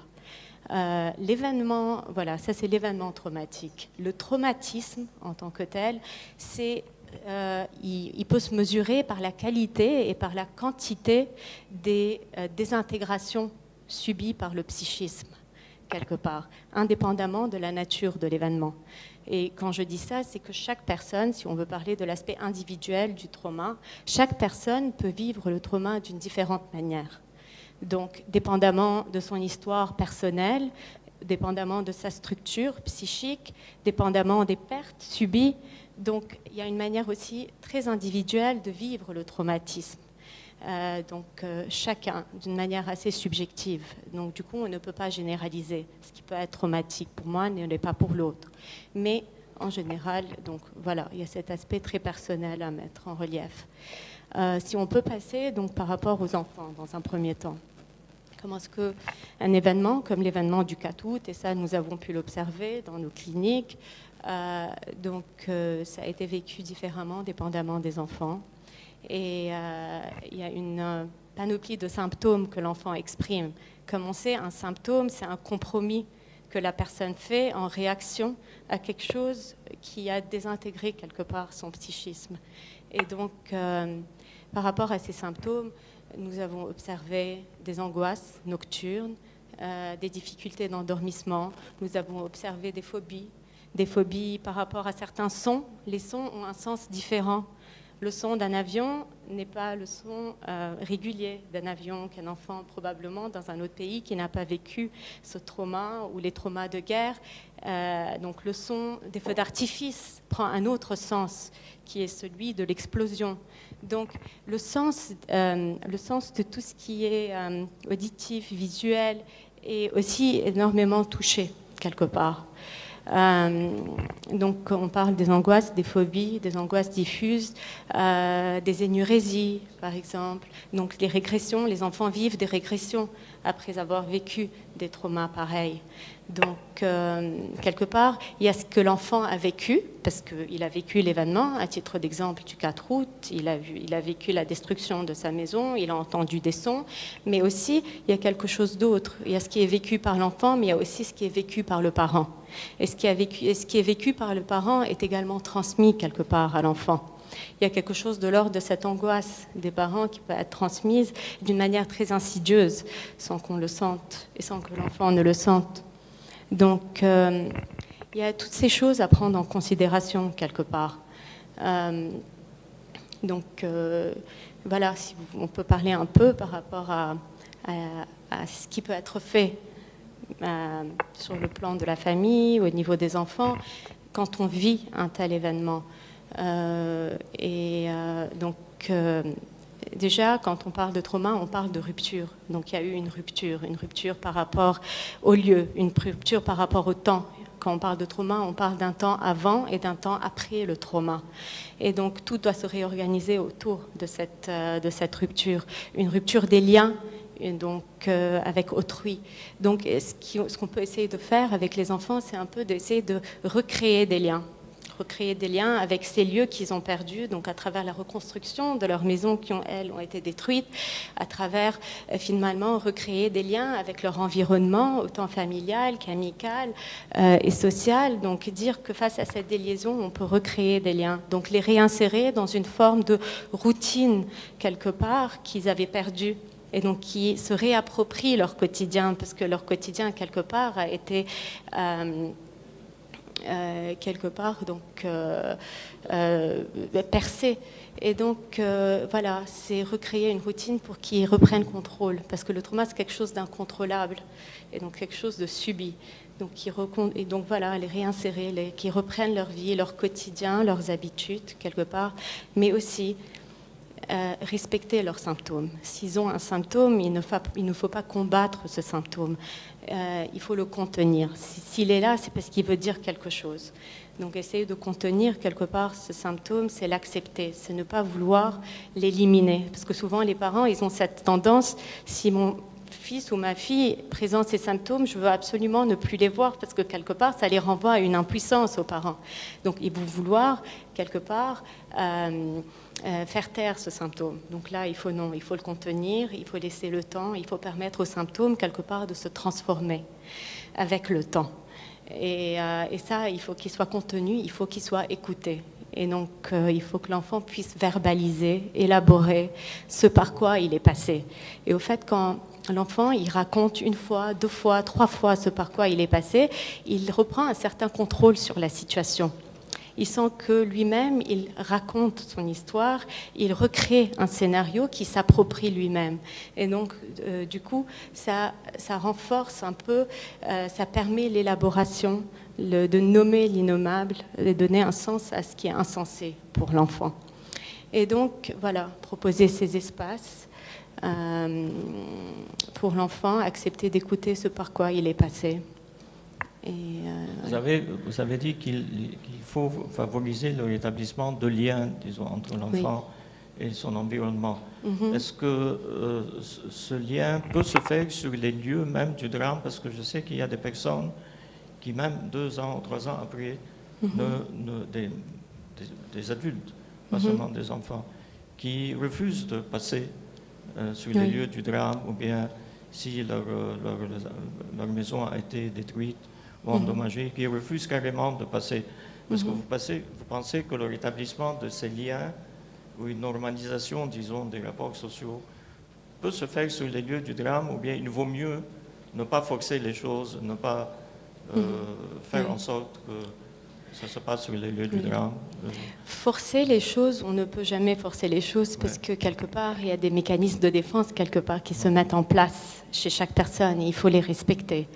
L'événement, voilà, ça c'est l'événement traumatique. Le traumatisme en tant que tel, il peut se mesurer par la qualité et par la quantité des désintégrations subies par le psychisme, quelque part, indépendamment de la nature de l'événement. Et quand je dis ça, c'est que chaque personne, si on veut parler de l'aspect individuel du trauma, chaque personne peut vivre le trauma d'une différente manière. Donc, dépendamment de son histoire personnelle, dépendamment de sa structure psychique, dépendamment des pertes subies. Donc, il y a une manière aussi très individuelle de vivre le traumatisme. Chacun, d'une manière assez subjective. Donc, du coup, on ne peut pas généraliser. Ce qui peut être traumatique pour moi ne l'est pas pour l'autre. Mais, en général, donc, voilà, il y a cet aspect très personnel à mettre en relief. Si on peut passer donc, par rapport aux enfants, dans un premier temps. Comment est-ce qu'un événement comme l'événement du 4 août, et ça nous avons pu l'observer dans nos cliniques, ça a été vécu différemment dépendamment des enfants. Et il y a une panoplie de symptômes que l'enfant exprime. Comme on sait, un symptôme, c'est un compromis que la personne fait en réaction à quelque chose qui a désintégré quelque part son psychisme. Et donc, par rapport à ces symptômes, nous avons observé des angoisses nocturnes, des difficultés d'endormissement. Nous avons observé des phobies par rapport à certains sons. Les sons ont un sens différent. Le son d'un avion n'est pas le son régulier d'un avion qu'un enfant probablement dans un autre pays qui n'a pas vécu ce trauma ou les traumas de guerre. Donc le son des feux d'artifice prend un autre sens qui est celui de l'explosion. Donc le sens de tout ce qui est auditif, visuel est aussi énormément touché quelque part. Donc on parle des angoisses, des phobies, des angoisses diffuses, des énurésies par exemple. Donc les régressions, les enfants vivent des régressions après avoir vécu des traumas pareils. Donc quelque part, il y a ce que l'enfant a vécu, parce qu'il a vécu l'événement, à titre d'exemple du 4 août, il a vécu la destruction de sa maison, il a entendu des sons, mais aussi il y a quelque chose d'autre. Il y a ce qui est vécu par l'enfant, mais il y a aussi ce qui est vécu par le parent. Et ce qui est vécu par le parent est également transmis quelque part à l'enfant. Il y a quelque chose de l'ordre de cette angoisse des parents qui peut être transmise d'une manière très insidieuse, sans qu'on le sente et sans que l'enfant ne le sente. Donc, il y a toutes ces choses à prendre en considération quelque part. Voilà, si on peut parler un peu par rapport à ce qui peut être fait sur le plan de la famille, au niveau des enfants, quand on vit un tel événement. Déjà, quand on parle de trauma, on parle de rupture. Donc il y a eu une rupture par rapport au lieu, une rupture par rapport au temps. Quand on parle de trauma, on parle d'un temps avant et d'un temps après le trauma. Et donc tout doit se réorganiser autour de cette rupture. Une rupture des liens avec autrui. Donc ce qu'on peut essayer de faire avec les enfants, c'est un peu d'essayer de recréer des liens avec ces lieux qu'ils ont perdus, donc à travers la reconstruction de leurs maisons qui, elles, ont été détruites, à travers, finalement, recréer des liens avec leur environnement, autant familial qu'amical et social. Donc, dire que face à cette déliaison, on peut recréer des liens. Donc, les réinsérer dans une forme de routine, quelque part, qu'ils avaient perdue. Et donc, qui se réapproprient leur quotidien, parce que leur quotidien, quelque part, a été quelque part donc percer. Et donc voilà, c'est recréer une routine pour qu'ils reprennent contrôle, parce que le trauma c'est quelque chose d'incontrôlable et donc quelque chose de subi. Donc et donc voilà, les réinsérer, qu'ils reprennent leur vie, leur quotidien, leurs habitudes quelque part, mais aussi respecter leurs symptômes. S'ils ont un symptôme, il ne faut pas combattre ce symptôme. Il faut le contenir. S'il est là, c'est parce qu'il veut dire quelque chose. Donc essayer de contenir quelque part ce symptôme, c'est l'accepter, c'est ne pas vouloir l'éliminer. Parce que souvent les parents, ils ont cette tendance, si mon fils ou ma fille présente ces symptômes, je veux absolument ne plus les voir parce que quelque part, ça les renvoie à une impuissance aux parents. Donc ils vont vouloir quelque part faire taire ce symptôme. Donc là, il faut le contenir, il faut laisser le temps, il faut permettre au symptôme quelque part de se transformer avec le temps. Et ça, il faut qu'il soit contenu, il faut qu'il soit écouté. Et donc, il faut que l'enfant puisse verbaliser, élaborer ce par quoi il est passé. Et au fait, quand l'enfant, il raconte 1 fois, 2 fois, 3 fois ce par quoi il est passé, il reprend un certain contrôle sur la situation. Il sent que lui-même, il raconte son histoire, il recrée un scénario qui s'approprie lui-même. Et donc, du coup, ça renforce un peu, ça permet l'élaboration, de nommer l'innommable, de donner un sens à ce qui est insensé pour l'enfant. Et donc, voilà, proposer ces espaces pour l'enfant, accepter d'écouter ce par quoi il est passé. Vous avez dit qu'il faut favoriser le rétablissement de liens, disons, entre l'enfant et son environnement. Est-ce que ce lien peut se faire sur les lieux même du drame? Parce que je sais qu'il y a des personnes qui, même 2 ans ou 3 ans après, des adultes, pas seulement des enfants, qui refusent de passer sur les lieux du drame, ou bien si leur maison a été détruite ou endommagée, qui refusent carrément de passer. Est-ce que vous pensez que le rétablissement de ces liens, ou une normalisation, disons, des rapports sociaux, peut se faire sur les lieux du drame, ou bien il vaut mieux ne pas forcer les choses, ne pas faire en sorte que ça se passe sur les lieux du drame? Forcer les choses, on ne peut jamais forcer les choses parce que quelque part, il y a des mécanismes de défense quelque part qui se mettent en place chez chaque personne et il faut les respecter.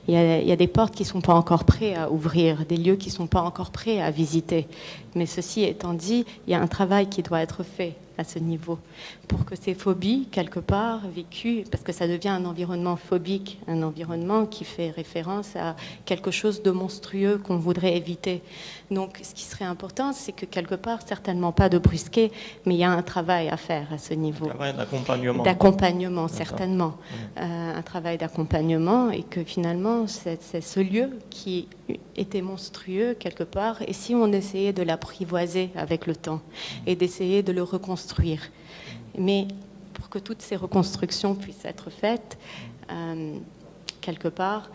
Il y a des portes qui ne sont pas encore prêtes à ouvrir, des lieux qui ne sont pas encore prêts à visiter. Mais ceci étant dit, il y a un travail qui doit être fait à ce niveau pour que ces phobies, quelque part, vécues, parce que ça devient un environnement phobique, un environnement qui fait référence à quelque chose de monstrueux qu'on voudrait éviter. Donc, ce qui serait important, c'est que quelque part, certainement pas de brusquer, mais il y a un travail à faire à ce niveau. Un travail d'accompagnement. D'accompagnement, certainement. Un travail d'accompagnement et que finalement, c'est ce lieu qui était monstrueux quelque part. Et si on essayait de l'apprivoiser avec le temps et d'essayer de le reconstruire. Mais pour que toutes ces reconstructions puissent être faites, quelque part,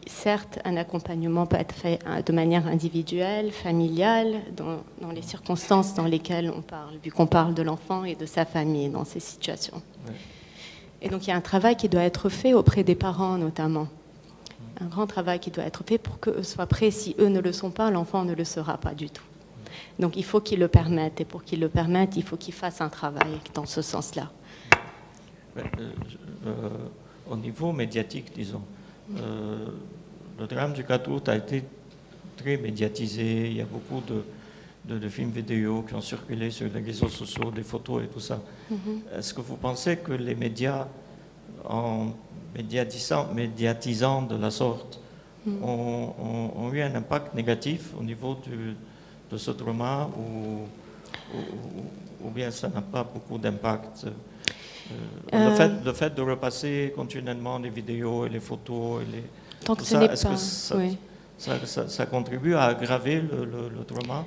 certes, un accompagnement peut être fait de manière individuelle, familiale, dans les circonstances dans lesquelles on parle, vu qu'on parle de l'enfant et de sa famille dans ces situations. Oui. Et donc, il y a un travail qui doit être fait auprès des parents, notamment. Un grand travail qui doit être fait pour qu'eux soient prêts. Si eux ne le sont pas, l'enfant ne le sera pas du tout. Donc, il faut qu'ils le permettent. Et pour qu'ils le permettent, il faut qu'ils fassent un travail dans ce sens-là. Au niveau médiatique, disons, le drame du 4 août a été très médiatisé. Il y a beaucoup de films vidéo qui ont circulé sur les réseaux sociaux, des photos et tout ça. Est-ce que vous pensez que les médias, en médiatisant de la sorte, ont eu un impact négatif au niveau de ce trauma ou bien ça n'a pas beaucoup d'impact? Le fait de repasser continuellement les vidéos et les photos et les... Tant que ce n'est pas... Ça contribue à aggraver le trauma?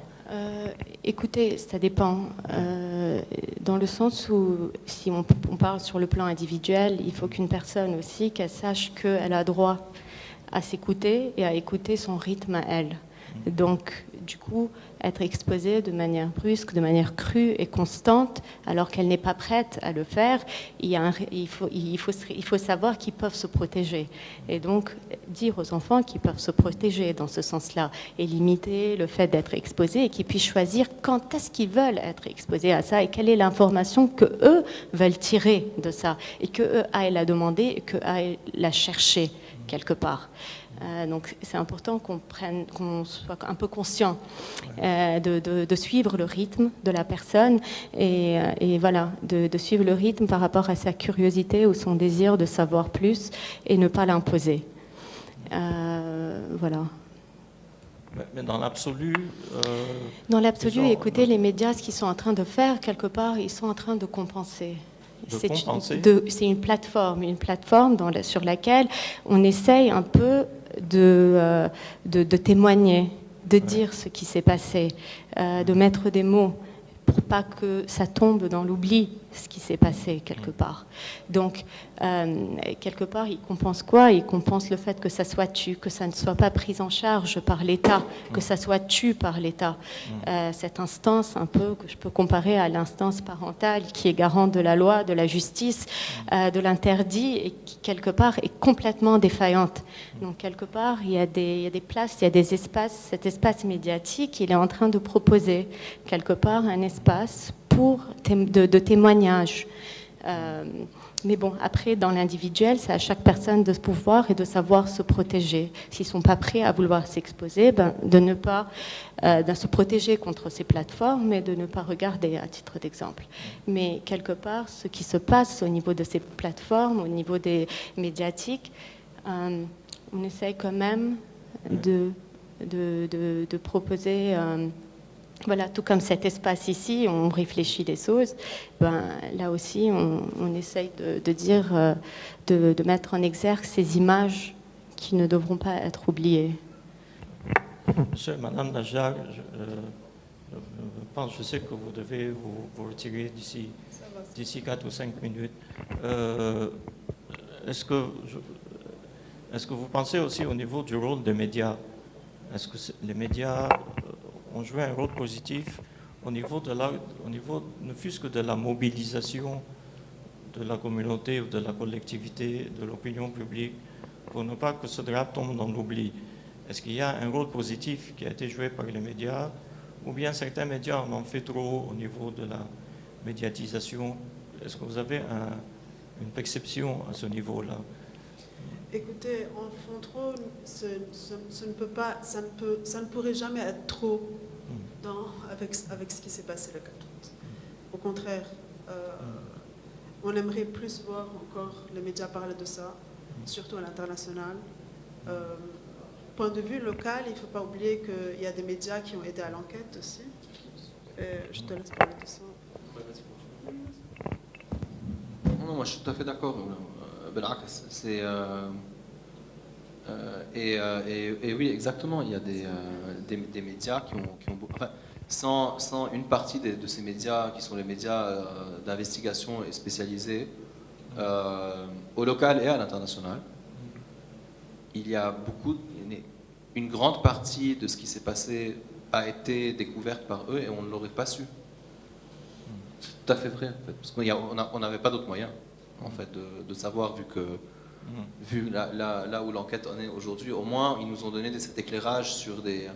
Écoutez, ça dépend. Dans le sens où, si on parle sur le plan individuel, il faut qu'une personne aussi, qu'elle sache qu'elle a droit à s'écouter et à écouter son rythme à elle. Donc, du coup, être exposée de manière brusque, de manière crue et constante, alors qu'elle n'est pas prête à le faire, il faut savoir qu'ils peuvent se protéger. Et donc, dire aux enfants qu'ils peuvent se protéger dans ce sens-là et limiter le fait d'être exposés et qu'ils puissent choisir quand est-ce qu'ils veulent être exposés à ça et quelle est l'information qu'eux veulent tirer de ça et qu'eux aillent la demander et qu'eux aillent la chercher quelque part. Donc c'est important qu'on soit un peu conscient de suivre le rythme de la personne et voilà, de suivre le rythme par rapport à sa curiosité ou son désir de savoir plus et ne pas l'imposer. Voilà. Mais dans l'absolu... Dans l'absolu, écoutez, les médias, ce qu'ils sont en train de faire, quelque part, ils sont en train de compenser. C'est une plateforme sur laquelle on essaye un peu de témoigner, de dire ce qui s'est passé, de mettre des mots pour pas que ça tombe dans l'oubli, ce qui s'est passé quelque part. Donc, quelque part, ils compensent quoi? Ils compensent le fait que ça soit tu, que ça ne soit pas pris en charge par l'État, que ça soit tu par l'État. Cette instance, un peu, que je peux comparer à l'instance parentale qui est garante de la loi, de la justice, de l'interdit et qui, quelque part, est complètement défaillante. Donc, quelque part, il y a des places, il y a des espaces. Cet espace médiatique, il est en train de proposer, quelque part, un espace de témoignage. Mais bon, après, dans l'individuel, c'est à chaque personne de pouvoir et de savoir se protéger. S'ils ne sont pas prêts à vouloir s'exposer, de ne pas de se protéger contre ces plateformes, mais de ne pas regarder, à titre d'exemple. Mais quelque part, ce qui se passe au niveau de ces plateformes, au niveau des médiatiques, on essaye quand même de proposer... Voilà, tout comme cet espace ici, on réfléchit les choses, là aussi, on essaye de dire, de mettre en exergue ces images qui ne devront pas être oubliées. Monsieur et Madame Najjar, je sais que vous devez vous retirer d'ici 4 ou 5 minutes. Est-ce que vous pensez aussi au niveau du rôle des médias? Est-ce que les médias ont joué un rôle positif au niveau ne fût-ce que de la mobilisation de la communauté ou de la collectivité, de l'opinion publique, pour ne pas que ce drame tombe dans l'oubli? Est-ce qu'il y a un rôle positif qui a été joué par les médias, ou bien certains médias en ont fait trop au niveau de la médiatisation? Est-ce que vous avez une perception à ce niveau-là? Écoutez, en font trop, ça ne pourrait jamais être trop avec ce qui s'est passé le 4 août. Au contraire, on aimerait plus voir encore les médias parler de ça, surtout à l'international. Point de vue local, il ne faut pas oublier qu'il y a des médias qui ont aidé à l'enquête aussi. Je te laisse parler de ça. Non, moi je suis tout à fait d'accord. C'est et oui, exactement. Il y a des médias qui ont enfin, sans une partie de ces médias qui sont les médias d'investigation et spécialisés au local et à l'international, il y a une grande partie de ce qui s'est passé a été découverte par eux et on ne l'aurait pas su. C'est tout à fait vrai, en fait, parce qu'on n'avait pas d'autre moyen en fait de savoir, vu là où l'enquête en est aujourd'hui. Au moins ils nous ont donné cet éclairage sur des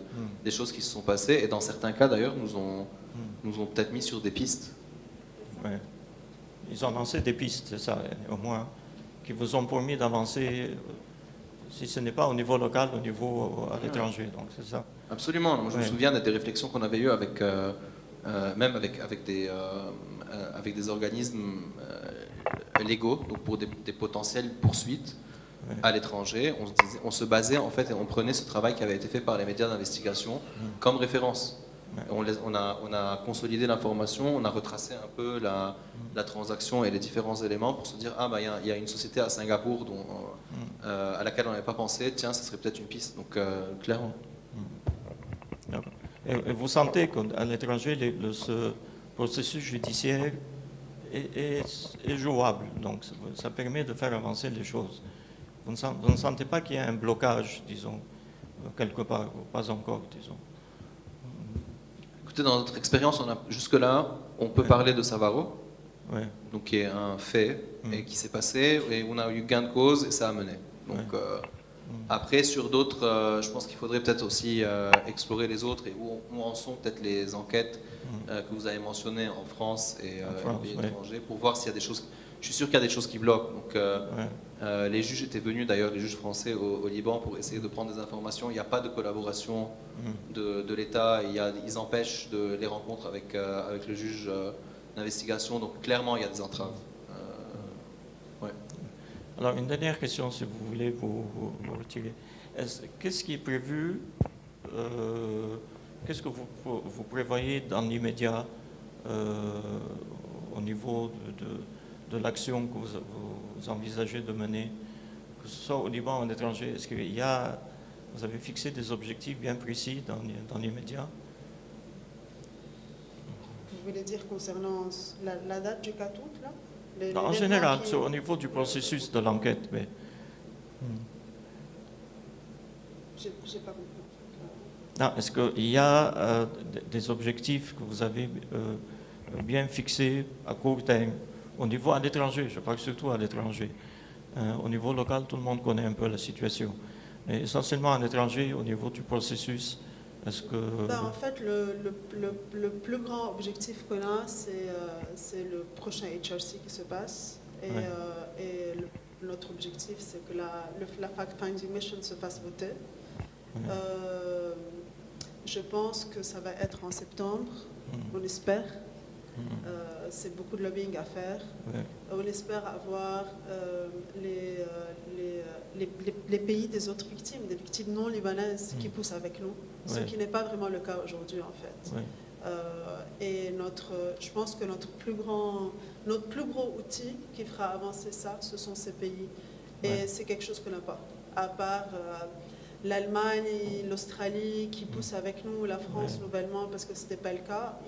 choses qui se sont passées, et dans certains cas d'ailleurs nous ont peut-être mis sur des pistes. Ouais. Ils ont lancé des pistes, c'est ça, au moins, qui vous ont permis d'avancer, si ce n'est pas au niveau local, au niveau à l'étranger, donc c'est ça. Absolument. Moi, je me souviens des réflexions qu'on avait eues même avec des organismes légaux, donc pour des potentielles poursuites à l'étranger. On se basait en fait, et on prenait ce travail qui avait été fait par les médias d'investigation comme référence. On a consolidé l'information, on a retracé un peu la transaction et les différents éléments pour se dire il y a une société à Singapour à laquelle on n'avait pas pensé, tiens, ça serait peut-être une piste. Donc clairement. Et vous sentez qu'à l'étranger, ce processus judiciaire est jouable, donc ça permet de faire avancer les choses. Vous ne sentez pas qu'il y a un blocage, disons, quelque part, pas encore, disons. Écoutez, dans notre expérience, jusque-là, on peut parler de Savaro, Ouais. donc qui est un fait et qui s'est passé, et on a eu gain de cause et ça a mené. Donc après, sur d'autres, je pense qu'il faudrait peut-être aussi explorer les autres et où en sont peut-être les enquêtes que vous avez mentionnées en France et en pays étrangers pour voir s'il y a des choses. Je suis sûr qu'il y a des choses qui bloquent. Donc les juges étaient venus d'ailleurs, les juges français au Liban pour essayer de prendre des informations. Il n'y a pas de collaboration de l'État. Ils empêchent les rencontres avec le juge d'investigation. Donc clairement, il y a des entraves. Alors, une dernière question, si vous voulez vous retirer. Qu'est-ce qui est prévu, qu'est-ce que vous prévoyez dans l'immédiat au niveau de l'action que vous envisagez de mener, que ce soit au Liban ou à l'étranger? Est-ce que vous avez fixé des objectifs bien précis dans l'immédiat? Vous voulez dire concernant la date du 4 août, là? En général, au niveau du processus de l'enquête. Mais... J'ai pas compris. Non, est-ce qu'il y a des objectifs que vous avez bien fixés à court terme, au niveau à l'étranger, je parle surtout à l'étranger. Au niveau local, tout le monde connaît un peu la situation. Mais essentiellement à l'étranger, au niveau du processus, est-ce que... En fait, le plus grand objectif qu'on a, c'est le prochain HRC qui se passe. Et notre objectif, c'est que la fact-finding mission se fasse voter. Je pense que ça va être en septembre, on espère. C'est beaucoup de lobbying à faire. On espère avoir les pays des autres victimes, des victimes non libanaises qui poussent avec nous, ce qui n'est pas vraiment le cas aujourd'hui en fait. Et je pense que notre plus gros outil qui fera avancer ça, ce sont ces pays. Et c'est quelque chose qu'on n'a pas, à part l'Allemagne et l'Australie qui poussent avec nous, la France nouvellement, parce que ce n'était pas le cas,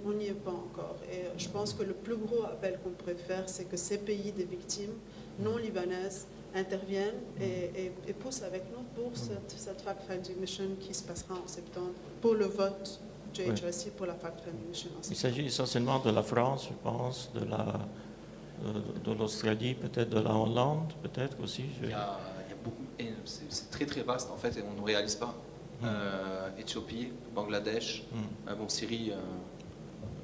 on n'y est pas encore. Et je pense que le plus gros appel qu'on pourrait faire, c'est que ces pays des victimes non libanaises interviennent et poussent avec nous pour cette fact-finding mission qui se passera en septembre, pour le vote du HRC pour la fact-finding mission en septembre. Il s'agit essentiellement de la France, je pense, de l'Australie, peut-être de la Hollande, peut-être aussi. Il y a beaucoup, c'est très très vaste en fait et on ne réalise pas. Éthiopie, Bangladesh, Syrie.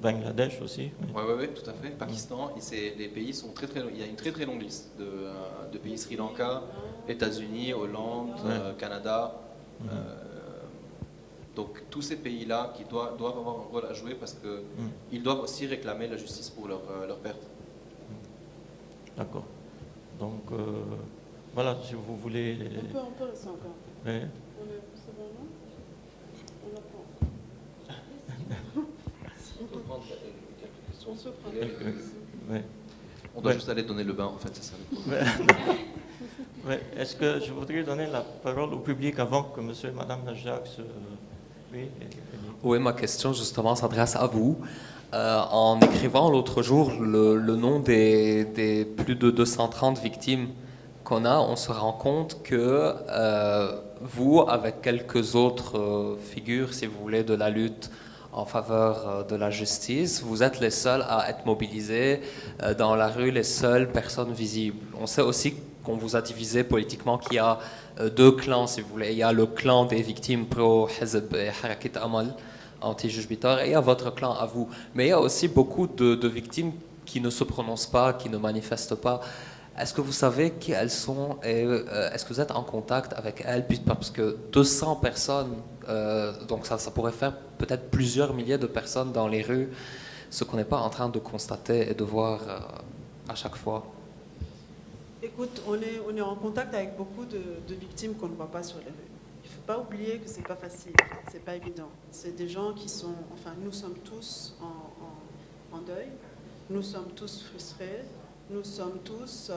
Bangladesh aussi. Oui, tout à fait. Pakistan, les pays sont très très. Il y a une très très longue liste de pays. Sri Lanka, États-Unis, Hollande, Canada. Donc tous ces pays-là qui doivent avoir un rôle à jouer parce qu'ils doivent aussi réclamer la justice pour leur perte. D'accord. Donc voilà, si vous voulez. On peut rester encore. Ouais. C'est bon, non? On apprend. On peut prendre quelques questions. On se prend. On doit juste aller donner le bain, en fait, c'est ça le problème. Est-ce que je voudrais donner la parole au public avant que monsieur et madame Najak se... Oui, ma question justement s'adresse à vous. En écrivant l'autre jour le nom des plus de 230 victimes qu'on a, on se rend compte que vous, avec quelques autres figures, si vous voulez, de la lutte en faveur de la justice, vous êtes les seuls à être mobilisés dans la rue, les seules personnes visibles. On sait aussi qu'on vous a divisé politiquement, qu'il y a deux clans, si vous voulez. Il y a le clan des victimes pro-Hizb et Harakat Amal, anti-juge Bitar, et il y a votre clan à vous. Mais il y a aussi beaucoup de victimes qui ne se prononcent pas, qui ne manifestent pas. Est-ce que vous savez qui elles sont et est-ce que vous êtes en contact avec elles? Parce que 200 personnes, donc ça pourrait faire peut-être plusieurs milliers de personnes dans les rues, ce qu'on n'est pas en train de constater et de voir à chaque fois. Écoute, on est en contact avec beaucoup de victimes qu'on ne voit pas sur les rues. Il ne faut pas oublier que ce n'est pas facile, ce n'est pas évident. C'est des gens qui sont, nous sommes tous en deuil, nous sommes tous frustrés, nous sommes tous,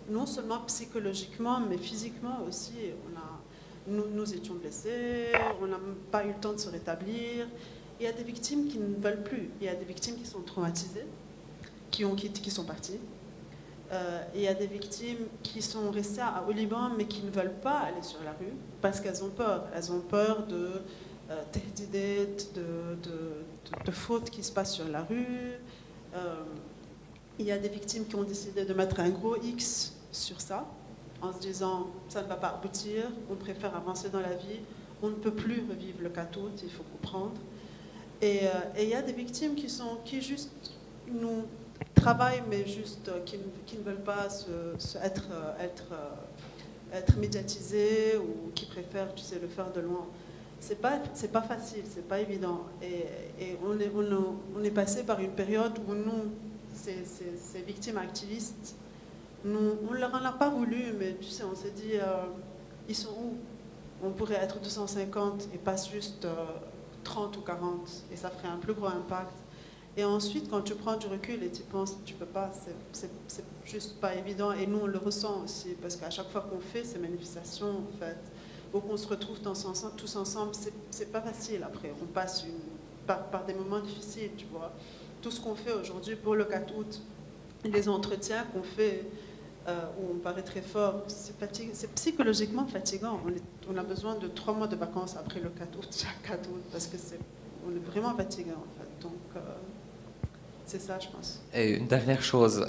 non seulement psychologiquement, mais physiquement aussi. Nous étions blessés, on n'a pas eu le temps de se rétablir. Il y a des victimes qui ne veulent plus, il y a des victimes qui sont traumatisées, qui sont parties. Il y a des victimes qui sont restées au Liban, mais qui ne veulent pas aller sur la rue parce qu'elles ont peur. Elles ont peur de de fautes qui se passent sur la rue. Il y a des victimes qui ont décidé de mettre un gros X sur ça, en se disant ça ne va pas aboutir, on préfère avancer dans la vie, on ne peut plus revivre le cas août, il faut comprendre. Et il y a des victimes qui juste nous travaillent, mais juste qui ne veulent pas être médiatisées ou qui préfèrent, tu sais, le faire de loin. C'est pas facile, c'est pas évident. Et on est passé par une période où nous, ces victimes activistes, on ne leur en a pas voulu, mais tu sais, on s'est dit, ils sont où? On pourrait être 250 et pas juste 30 ou 40, et ça ferait un plus gros impact. Et ensuite, quand tu prends du recul et tu penses, tu peux pas, c'est juste pas évident. Et nous, on le ressent aussi, parce qu'à chaque fois qu'on fait ces manifestations, en fait, ou qu'on se retrouve tous ensemble, c'est pas facile après. On passe par des moments difficiles, tu vois. Tout ce qu'on fait aujourd'hui pour le 4 août, les entretiens qu'on fait, où on paraît très fort, c'est psychologiquement fatigant. On a besoin de 3 mois de vacances après le 4 août, chaque 4 août, parce que on est vraiment fatigué, en fait. Donc, c'est ça, je pense. Et une dernière chose,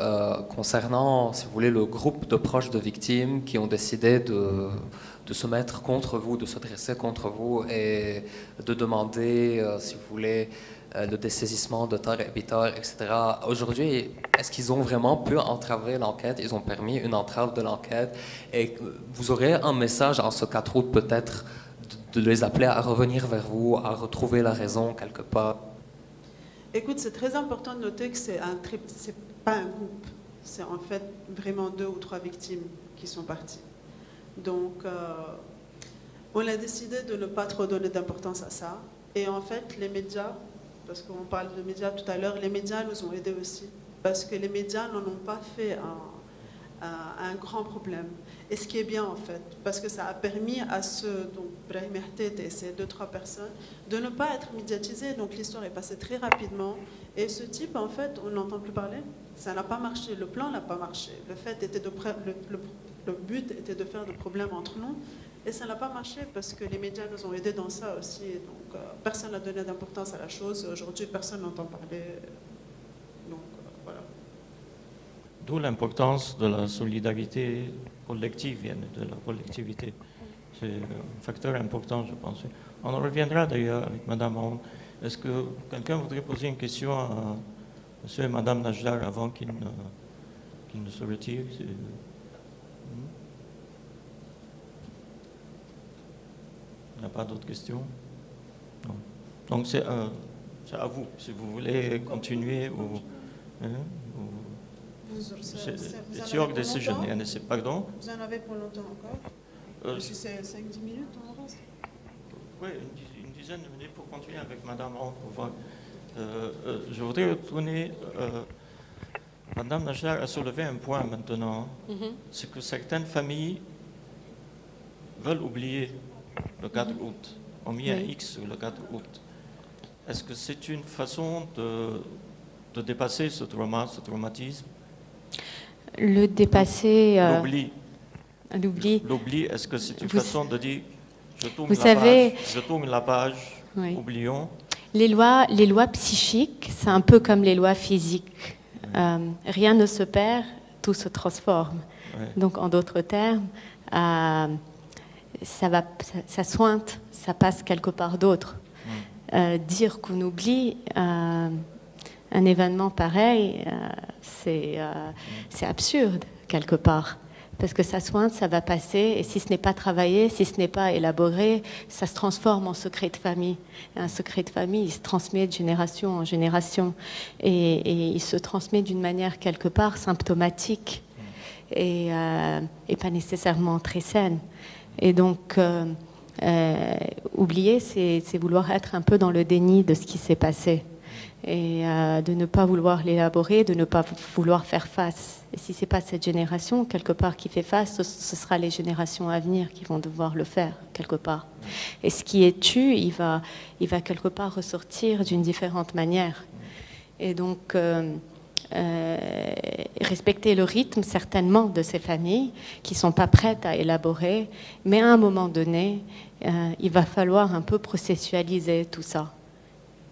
concernant, si vous voulez, le groupe de proches de victimes qui ont décidé de se mettre contre vous, de se dresser contre vous et de demander, si vous voulez, le dessaisissement de terres et biteurs, etc. Aujourd'hui, est-ce qu'ils ont vraiment pu entraver l'enquête? Ils ont permis une entrave de l'enquête. Et vous aurez un message en ce 4 août peut-être de les appeler à revenir vers vous, à retrouver la raison quelque part? Écoute, c'est très important de noter que c'est pas un groupe. C'est en fait vraiment 2 ou 3 victimes qui sont parties. Donc, on a décidé de ne pas trop donner d'importance à ça. Et en fait, les médias, parce qu'on parle de médias tout à l'heure, les médias nous ont aidés aussi. Parce que les médias n'en ont pas fait un grand problème. Et ce qui est bien, en fait, parce que ça a permis à donc Brahim Htet et ces 2-3 personnes, de ne pas être médiatisés. Donc l'histoire est passée très rapidement. Et ce type, en fait, on n'entend plus parler. Ça n'a pas marché. Le plan n'a pas marché. Le but était de faire des problèmes entre nous. Et ça n'a pas marché parce que les médias nous ont aidés dans ça aussi. Donc personne n'a donné d'importance à la chose. Aujourd'hui, personne n'entend parler. Donc voilà. D'où l'importance de la solidarité collective, de la collectivité. C'est un facteur important, je pense. On en reviendra d'ailleurs avec Mme Aoun. Est-ce que quelqu'un voudrait poser une question à M. et Mme Najdar avant qu'ils ne se retirent? Il n'y a pas d'autres questions? Non. Donc c'est à vous, si vous voulez continuer ou... It's your decision. Pardon? Vous en avez pour longtemps encore? Si c'est 5-10 minutes, on avance. Oui, une dizaine de minutes pour continuer avec Mme Aoun. Je voudrais retourner... Mme Najdar a soulevé un point maintenant. C'est que certaines familles veulent oublier le 4 août. On met un X sur le 4 août. Est-ce que c'est une façon de dépasser ce traumatisme? Le dépasser... L'oubli. L'oubli, est-ce que c'est une façon de dire je tourne la page, oui. Oublions? Les lois psychiques, c'est un peu comme les lois physiques. Oui. Rien ne se perd, tout se transforme. Oui. Donc en d'autres termes, ça sointe, ça passe quelque part d'autre. Dire qu'on oublie un événement pareil, c'est absurde quelque part. Parce que ça sointe, ça va passer, et si ce n'est pas travaillé, si ce n'est pas élaboré, ça se transforme en secret de famille. Et un secret de famille, il se transmet de génération en génération, et il se transmet d'une manière quelque part symptomatique, et pas nécessairement très saine. Et donc, oublier, c'est vouloir être un peu dans le déni de ce qui s'est passé. Et de ne pas vouloir l'élaborer, de ne pas vouloir faire face. Et si ce n'est pas cette génération, quelque part, qui fait face, ce sera les générations à venir qui vont devoir le faire, quelque part. Et ce qui est tu, il va quelque part ressortir d'une différente manière. Et donc, respecter le rythme certainement de ces familles qui ne sont pas prêtes à élaborer, mais à un moment donné, il va falloir un peu processualiser tout ça.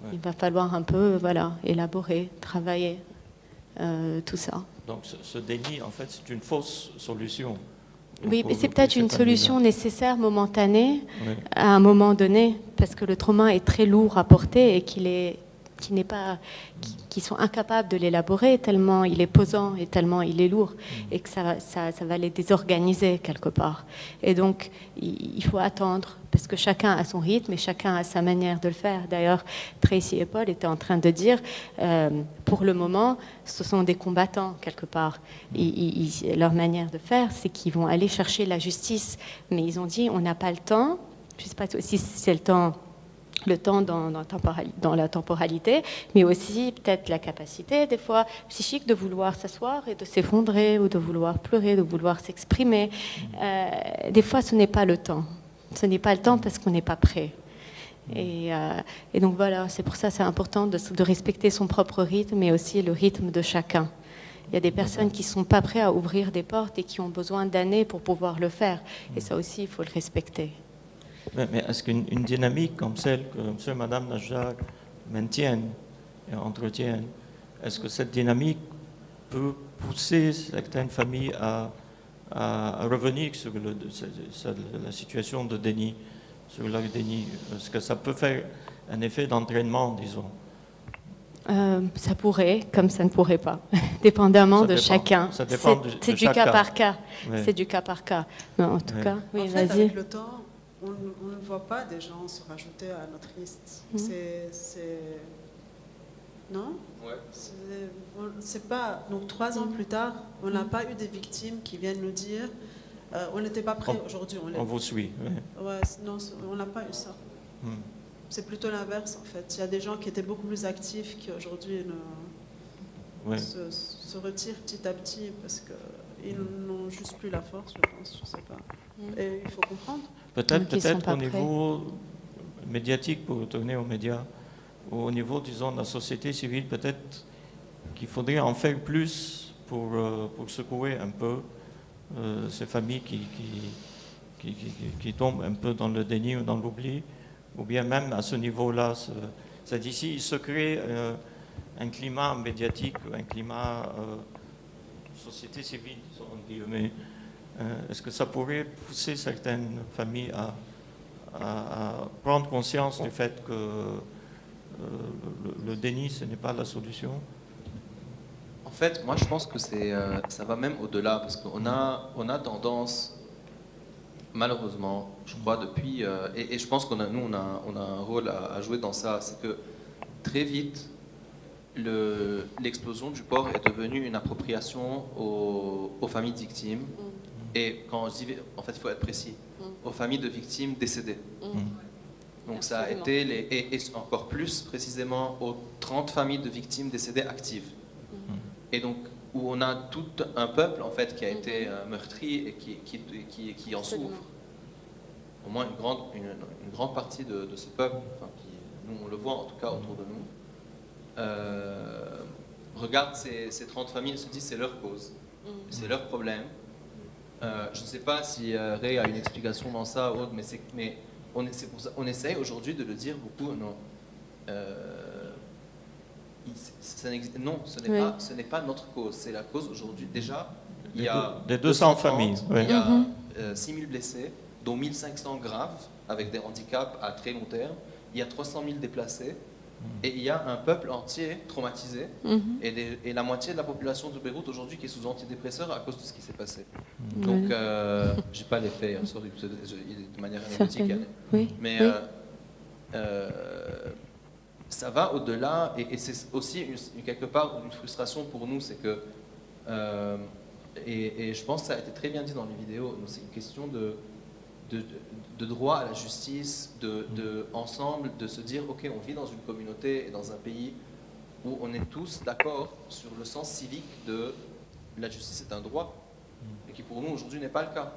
Ouais. Il va falloir un peu élaborer, travailler tout ça. Donc ce déni, en fait, c'est une fausse solution. Oui, mais c'est peut-être une solution nécessaire, momentanée, oui, à un moment donné, parce que le trauma est très lourd à porter et qui sont incapables de l'élaborer tellement il est pesant et tellement il est lourd et que ça va les désorganiser quelque part. Et donc, il faut attendre parce que chacun a son rythme et chacun a sa manière de le faire. D'ailleurs, Tracy et Paul étaient en train de dire, pour le moment, ce sont des combattants quelque part. Leur manière de faire, c'est qu'ils vont aller chercher la justice. Mais ils ont dit, on n'a pas le temps. Je ne sais pas si c'est le temps dans la temporalité, mais aussi peut-être la capacité, des fois, psychique, de vouloir s'asseoir et de s'effondrer, ou de vouloir pleurer, de vouloir s'exprimer. Des fois, ce n'est pas le temps. Ce n'est pas le temps parce qu'on n'est pas prêt. Et donc voilà, c'est pour ça que c'est important de respecter son propre rythme, mais aussi le rythme de chacun. Il y a des personnes qui ne sont pas prêtes à ouvrir des portes et qui ont besoin d'années pour pouvoir le faire. Et ça aussi, il faut le respecter. Mais est-ce qu'une dynamique comme celle que M. et Mme Najjar maintiennent et entretiennent, est-ce que cette dynamique peut pousser certaines familles à revenir sur la situation de déni, sur leur déni? Est-ce que ça peut faire un effet d'entraînement, disons? Ça pourrait, comme ça ne pourrait pas, dépendamment de chacun. Ça dépend c'est du cas par cas. Ouais. C'est du cas par cas. Mais en tout cas, oui, en fait, avec le temps, on ne voit pas des gens se rajouter à notre liste. Non? Ouais. C'est pas... Donc 3 ans plus tard, on n'a pas eu des victimes qui viennent nous dire on n'était pas prêts aujourd'hui. On vous suit. Ouais, non, on n'a pas eu ça. C'est plutôt l'inverse en fait. Il y a des gens qui étaient beaucoup plus actifs qui aujourd'hui se retirent petit à petit parce qu'ils n'ont juste plus la force, je pense. Je sais pas. Et il faut comprendre. Peut-être au niveau médiatique, pour retourner aux médias, ou au niveau, disons, de la société civile, peut-être qu'il faudrait en faire plus pour secouer un peu ces familles qui tombent un peu dans le déni ou dans l'oubli, ou bien même à ce niveau-là. C'est ici, il se crée un climat médiatique, un climat société civile, disons, en guillemets. Est-ce que ça pourrait pousser certaines familles à prendre conscience du fait que le déni, ce n'est pas la solution? En fait, moi je pense que ça va même au-delà, parce qu'on a tendance, malheureusement, je crois, depuis... et je pense qu'on a un rôle à jouer dans ça, c'est que très vite, l'explosion du porc est devenue une appropriation aux familles de victimes. Et quand je dis, en fait, il faut être précis, aux familles de victimes décédées. Donc ça a été, et encore plus précisément, aux 30 familles de victimes décédées actives. Et donc, où on a tout un peuple, en fait, qui a été meurtri et qui en souffre. Au moins une grande partie de ce peuple, enfin, nous on le voit en tout cas autour de nous, regarde ces 30 familles et se dit c'est leur cause, c'est leur problème. Je ne sais pas si Ray a une explication dans ça, Aude, mais on essaye aujourd'hui de le dire beaucoup. Non, non, ce n'est pas notre cause. C'est la cause aujourd'hui. Déjà, il y a des 200 familles. Il y a 6000 blessés, dont 1500 graves avec des handicaps à très long terme. Il y a 300 000 déplacés. Et il y a un peuple entier traumatisé et la moitié de la population de Beyrouth aujourd'hui qui est sous antidépresseurs à cause de ce qui s'est passé. Donc, j'ai pas les faits, sorry, de manière anecdotique. Mais ça va au-delà et c'est aussi quelque part une frustration pour nous, c'est que et je pense que ça a été très bien dit dans les vidéos. C'est une question de droit à la justice, ensemble, de se dire, ok, on vit dans une communauté et dans un pays où on est tous d'accord sur le sens civique de la justice est un droit, et qui pour nous aujourd'hui n'est pas le cas.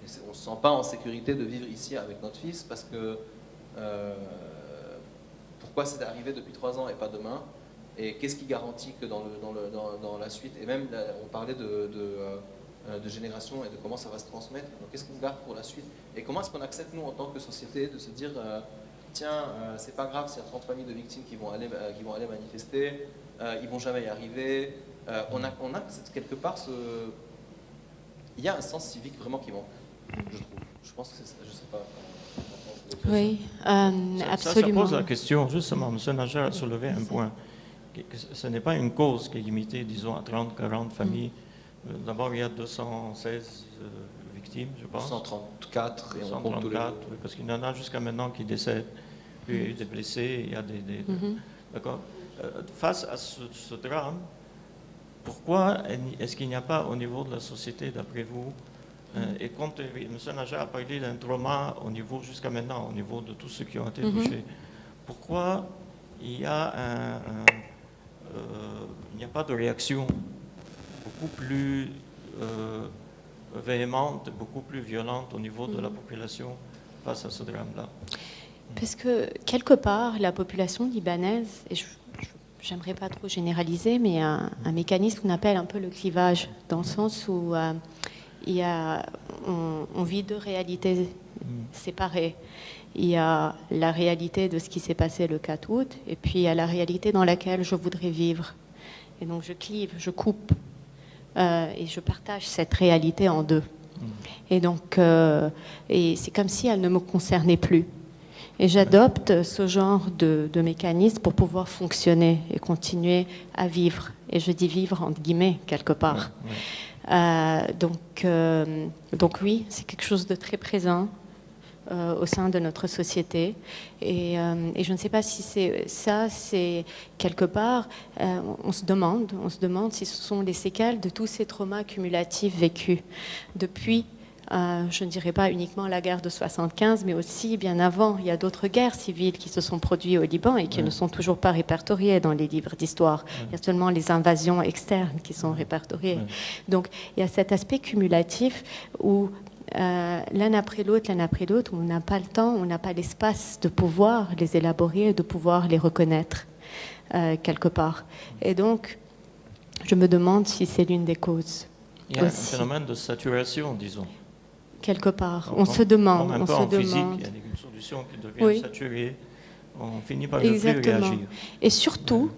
Et on ne se sent pas en sécurité de vivre ici avec notre fils parce que pourquoi c'est arrivé depuis 3 ans et pas demain? Et qu'est-ce qui garantit que dans la suite, et même là, on parlait de génération et de comment ça va se transmettre, donc qu'est-ce qu'on garde pour la suite? Et comment est-ce qu'on accepte, nous, en tant que société, de se dire, tiens, c'est pas grave s'il y a 30 familles de victimes qui vont aller manifester, ils vont jamais y arriver. On a quelque part il y a un sens civique vraiment qui manque, je trouve. Je pense que c'est ça, je sais pas. Oui, absolument. Ça pose la question, justement, M. Najar a soulevé un point. Que ce n'est pas une cause qui est limitée, disons, à 30, 40 familles. D'abord, il y a 216 victimes, je pense. 134, et on compte tous les... 134, oui, parce qu'il y en a jusqu'à maintenant qui décèdent. Puis il y a eu des blessés, il y a des... D'accord. Face à ce drame, pourquoi est-ce qu'il n'y a pas au niveau de la société, d'après vous, et compte, M. Najar a parlé d'un trauma au niveau, jusqu'à maintenant, au niveau de tous ceux qui ont été touchés, pourquoi il y a il n'y a pas de réaction beaucoup plus véhémente, beaucoup plus violente au niveau de la population face à ce drame-là? Parce que, quelque part, la population libanaise, et j'aimerais pas trop généraliser, mais il y a un mécanisme qu'on appelle un peu le clivage, dans le sens où on vit deux réalités séparées. Il y a la réalité de ce qui s'est passé le 4 août, et puis il y a la réalité dans laquelle je voudrais vivre. Et donc je clive, je coupe, et je partage cette réalité en deux. Et donc, et c'est comme si elle ne me concernait plus. Et j'adopte ce genre de mécanisme pour pouvoir fonctionner et continuer à vivre. Et je dis vivre entre guillemets, quelque part. Donc oui, c'est quelque chose de très présent au sein de notre société. Et je ne sais pas si c'est quelque part, on se demande si ce sont les séquelles de tous ces traumas cumulatifs vécus depuis, je ne dirais pas uniquement la guerre de 75, mais aussi bien avant. Il y a d'autres guerres civiles qui se sont produites au Liban et qui ne sont toujours pas répertoriées dans les livres d'histoire. Il y a seulement les invasions externes qui sont répertoriées. Donc il y a cet aspect cumulatif où l'un après l'autre, on n'a pas le temps, on n'a pas l'espace de pouvoir les élaborer, de pouvoir les reconnaître quelque part. Et donc, je me demande si c'est l'une des causes. Il y a un phénomène de saturation, disons. Quelque part, on se demande. Comme un peu en physique, il y a une solution qui devient saturée. On finit par ne plus réagir. Et surtout,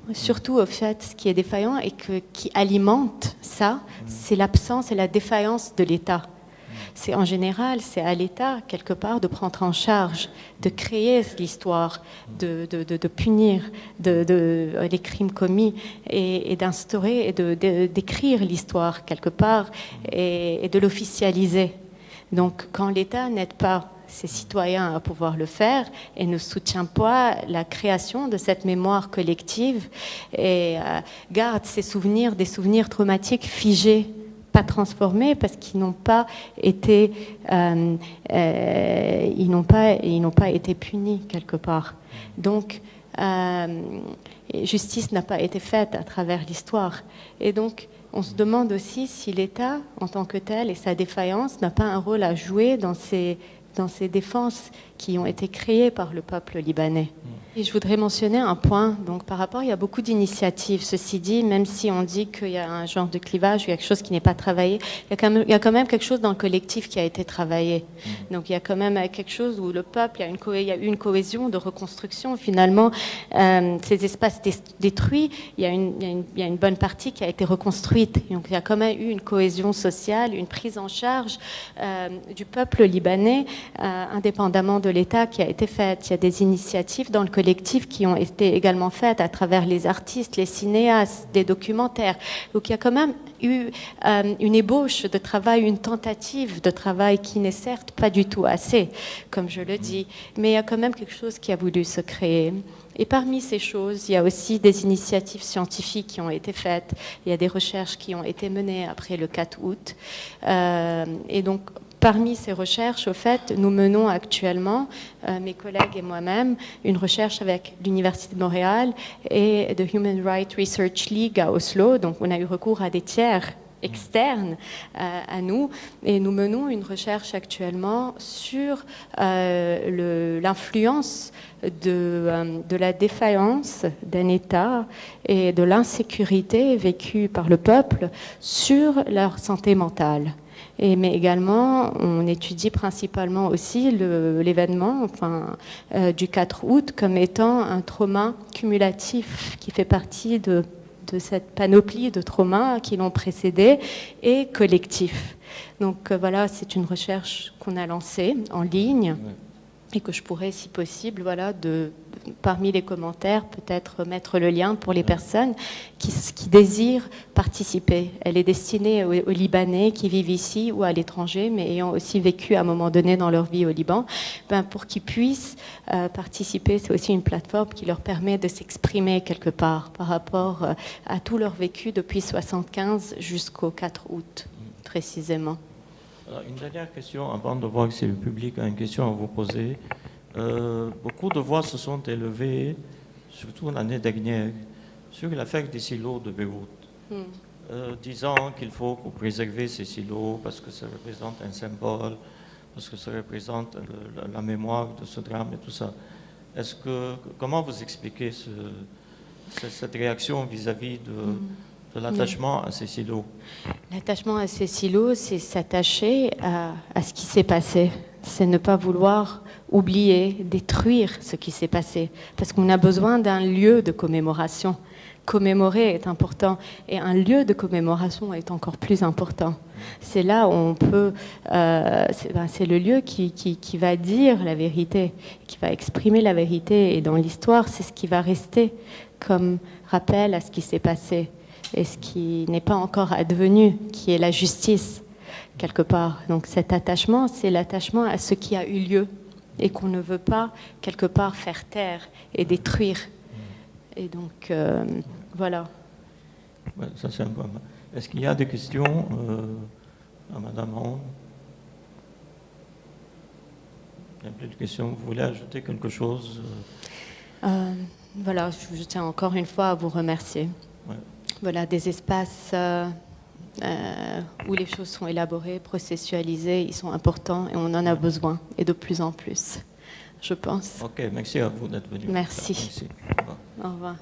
au fait, ce qui est défaillant et qui alimente ça, c'est l'absence et la défaillance de l'État. C'est en général, c'est à l'État, quelque part, de prendre en charge, de créer l'histoire, de punir les crimes commis et d'instaurer et d'écrire l'histoire, quelque part, et de l'officialiser. Donc, quand l'État n'aide pas ses citoyens à pouvoir le faire et ne soutient pas la création de cette mémoire collective et garde ces souvenirs, des souvenirs traumatiques figés, pas transformés parce qu'ils n'ont pas été, ils n'ont pas été punis quelque part. Donc, justice n'a pas été faite à travers l'histoire. Et donc, on se demande aussi si l'État, en tant que tel, et sa défaillance, n'a pas un rôle à jouer dans ces défenses qui ont été créées par le peuple libanais. Et je voudrais mentionner un point. Donc, par rapport, il y a beaucoup d'initiatives. Ceci dit, même si on dit qu'il y a un genre de clivage, il y a quelque chose qui n'est pas travaillé, il y a quand même quelque chose dans le collectif qui a été travaillé. Donc, il y a quand même quelque chose où le peuple, il y a eu une cohésion de reconstruction. Finalement, ces espaces détruits, il y a une bonne partie qui a été reconstruite. Donc, il y a quand même eu une cohésion sociale, une prise en charge du peuple libanais, indépendamment de l'État, qui a été faite. Il y a des initiatives dans le collectif qui ont été également faites à travers les artistes, les cinéastes, des documentaires. Donc il y a quand même eu une ébauche de travail, une tentative de travail qui n'est certes pas du tout assez, comme je le dis, mais il y a quand même quelque chose qui a voulu se créer. Et parmi ces choses, il y a aussi des initiatives scientifiques qui ont été faites, il y a des recherches qui ont été menées après le 4 août. Et donc, parmi ces recherches, au fait, nous menons actuellement, mes collègues et moi-même, une recherche avec l'Université de Montréal et The Human Rights Research League à Oslo. Donc, on a eu recours à des tiers externe à nous. Et nous menons une recherche actuellement sur l'influence de la défaillance d'un État et de l'insécurité vécue par le peuple sur leur santé mentale. Mais également, on étudie principalement aussi l'événement du 4 août comme étant un trauma cumulatif qui fait partie de cette panoplie de traumas qui l'ont précédé et collectif. Donc voilà, c'est une recherche qu'on a lancée en ligne et que je pourrais, si possible, parmi les commentaires, peut-être mettre le lien pour les personnes qui désirent participer. Elle est destinée aux Libanais qui vivent ici ou à l'étranger, mais ayant aussi vécu à un moment donné dans leur vie au Liban, pour qu'ils puissent participer. C'est aussi une plateforme qui leur permet de s'exprimer quelque part par rapport à tout leur vécu depuis 1975 jusqu'au 4 août, précisément. Alors, une dernière question, avant de voir si le public a une question à vous poser. Beaucoup de voix se sont élevées, surtout l'année dernière, sur l'affaire des silos de Beyrouth, disant qu'il faut préserver ces silos parce que ça représente un symbole, parce que ça représente la mémoire de ce drame et tout ça. Comment vous expliquez cette réaction vis-à-vis de l'attachement à ces silos? L'attachement à ces silos, c'est s'attacher à ce qui s'est passé. C'est ne pas vouloir oublier, détruire ce qui s'est passé. Parce qu'on a besoin d'un lieu de commémoration. Commémorer est important et un lieu de commémoration est encore plus important. C'est là où on peut... c'est le lieu qui va dire la vérité, qui va exprimer la vérité. Et dans l'histoire, c'est ce qui va rester comme rappel à ce qui s'est passé et ce qui n'est pas encore advenu, qui est la justice, quelque part. Donc cet attachement, c'est l'attachement à ce qui a eu lieu et qu'on ne veut pas, quelque part, faire taire et détruire. Et donc, voilà. Ouais, ça, c'est un peu... Est-ce qu'il y a des questions à Madame Ronde? Il n'y a plus de questions. Vous voulez ajouter quelque chose? Voilà, je tiens encore une fois à vous remercier. Ouais. Voilà, des espaces où les choses sont élaborées, processualisées, ils sont importants et on en a besoin, et de plus en plus, je pense. Ok, merci à vous d'être venu. Merci. Merci. Au revoir.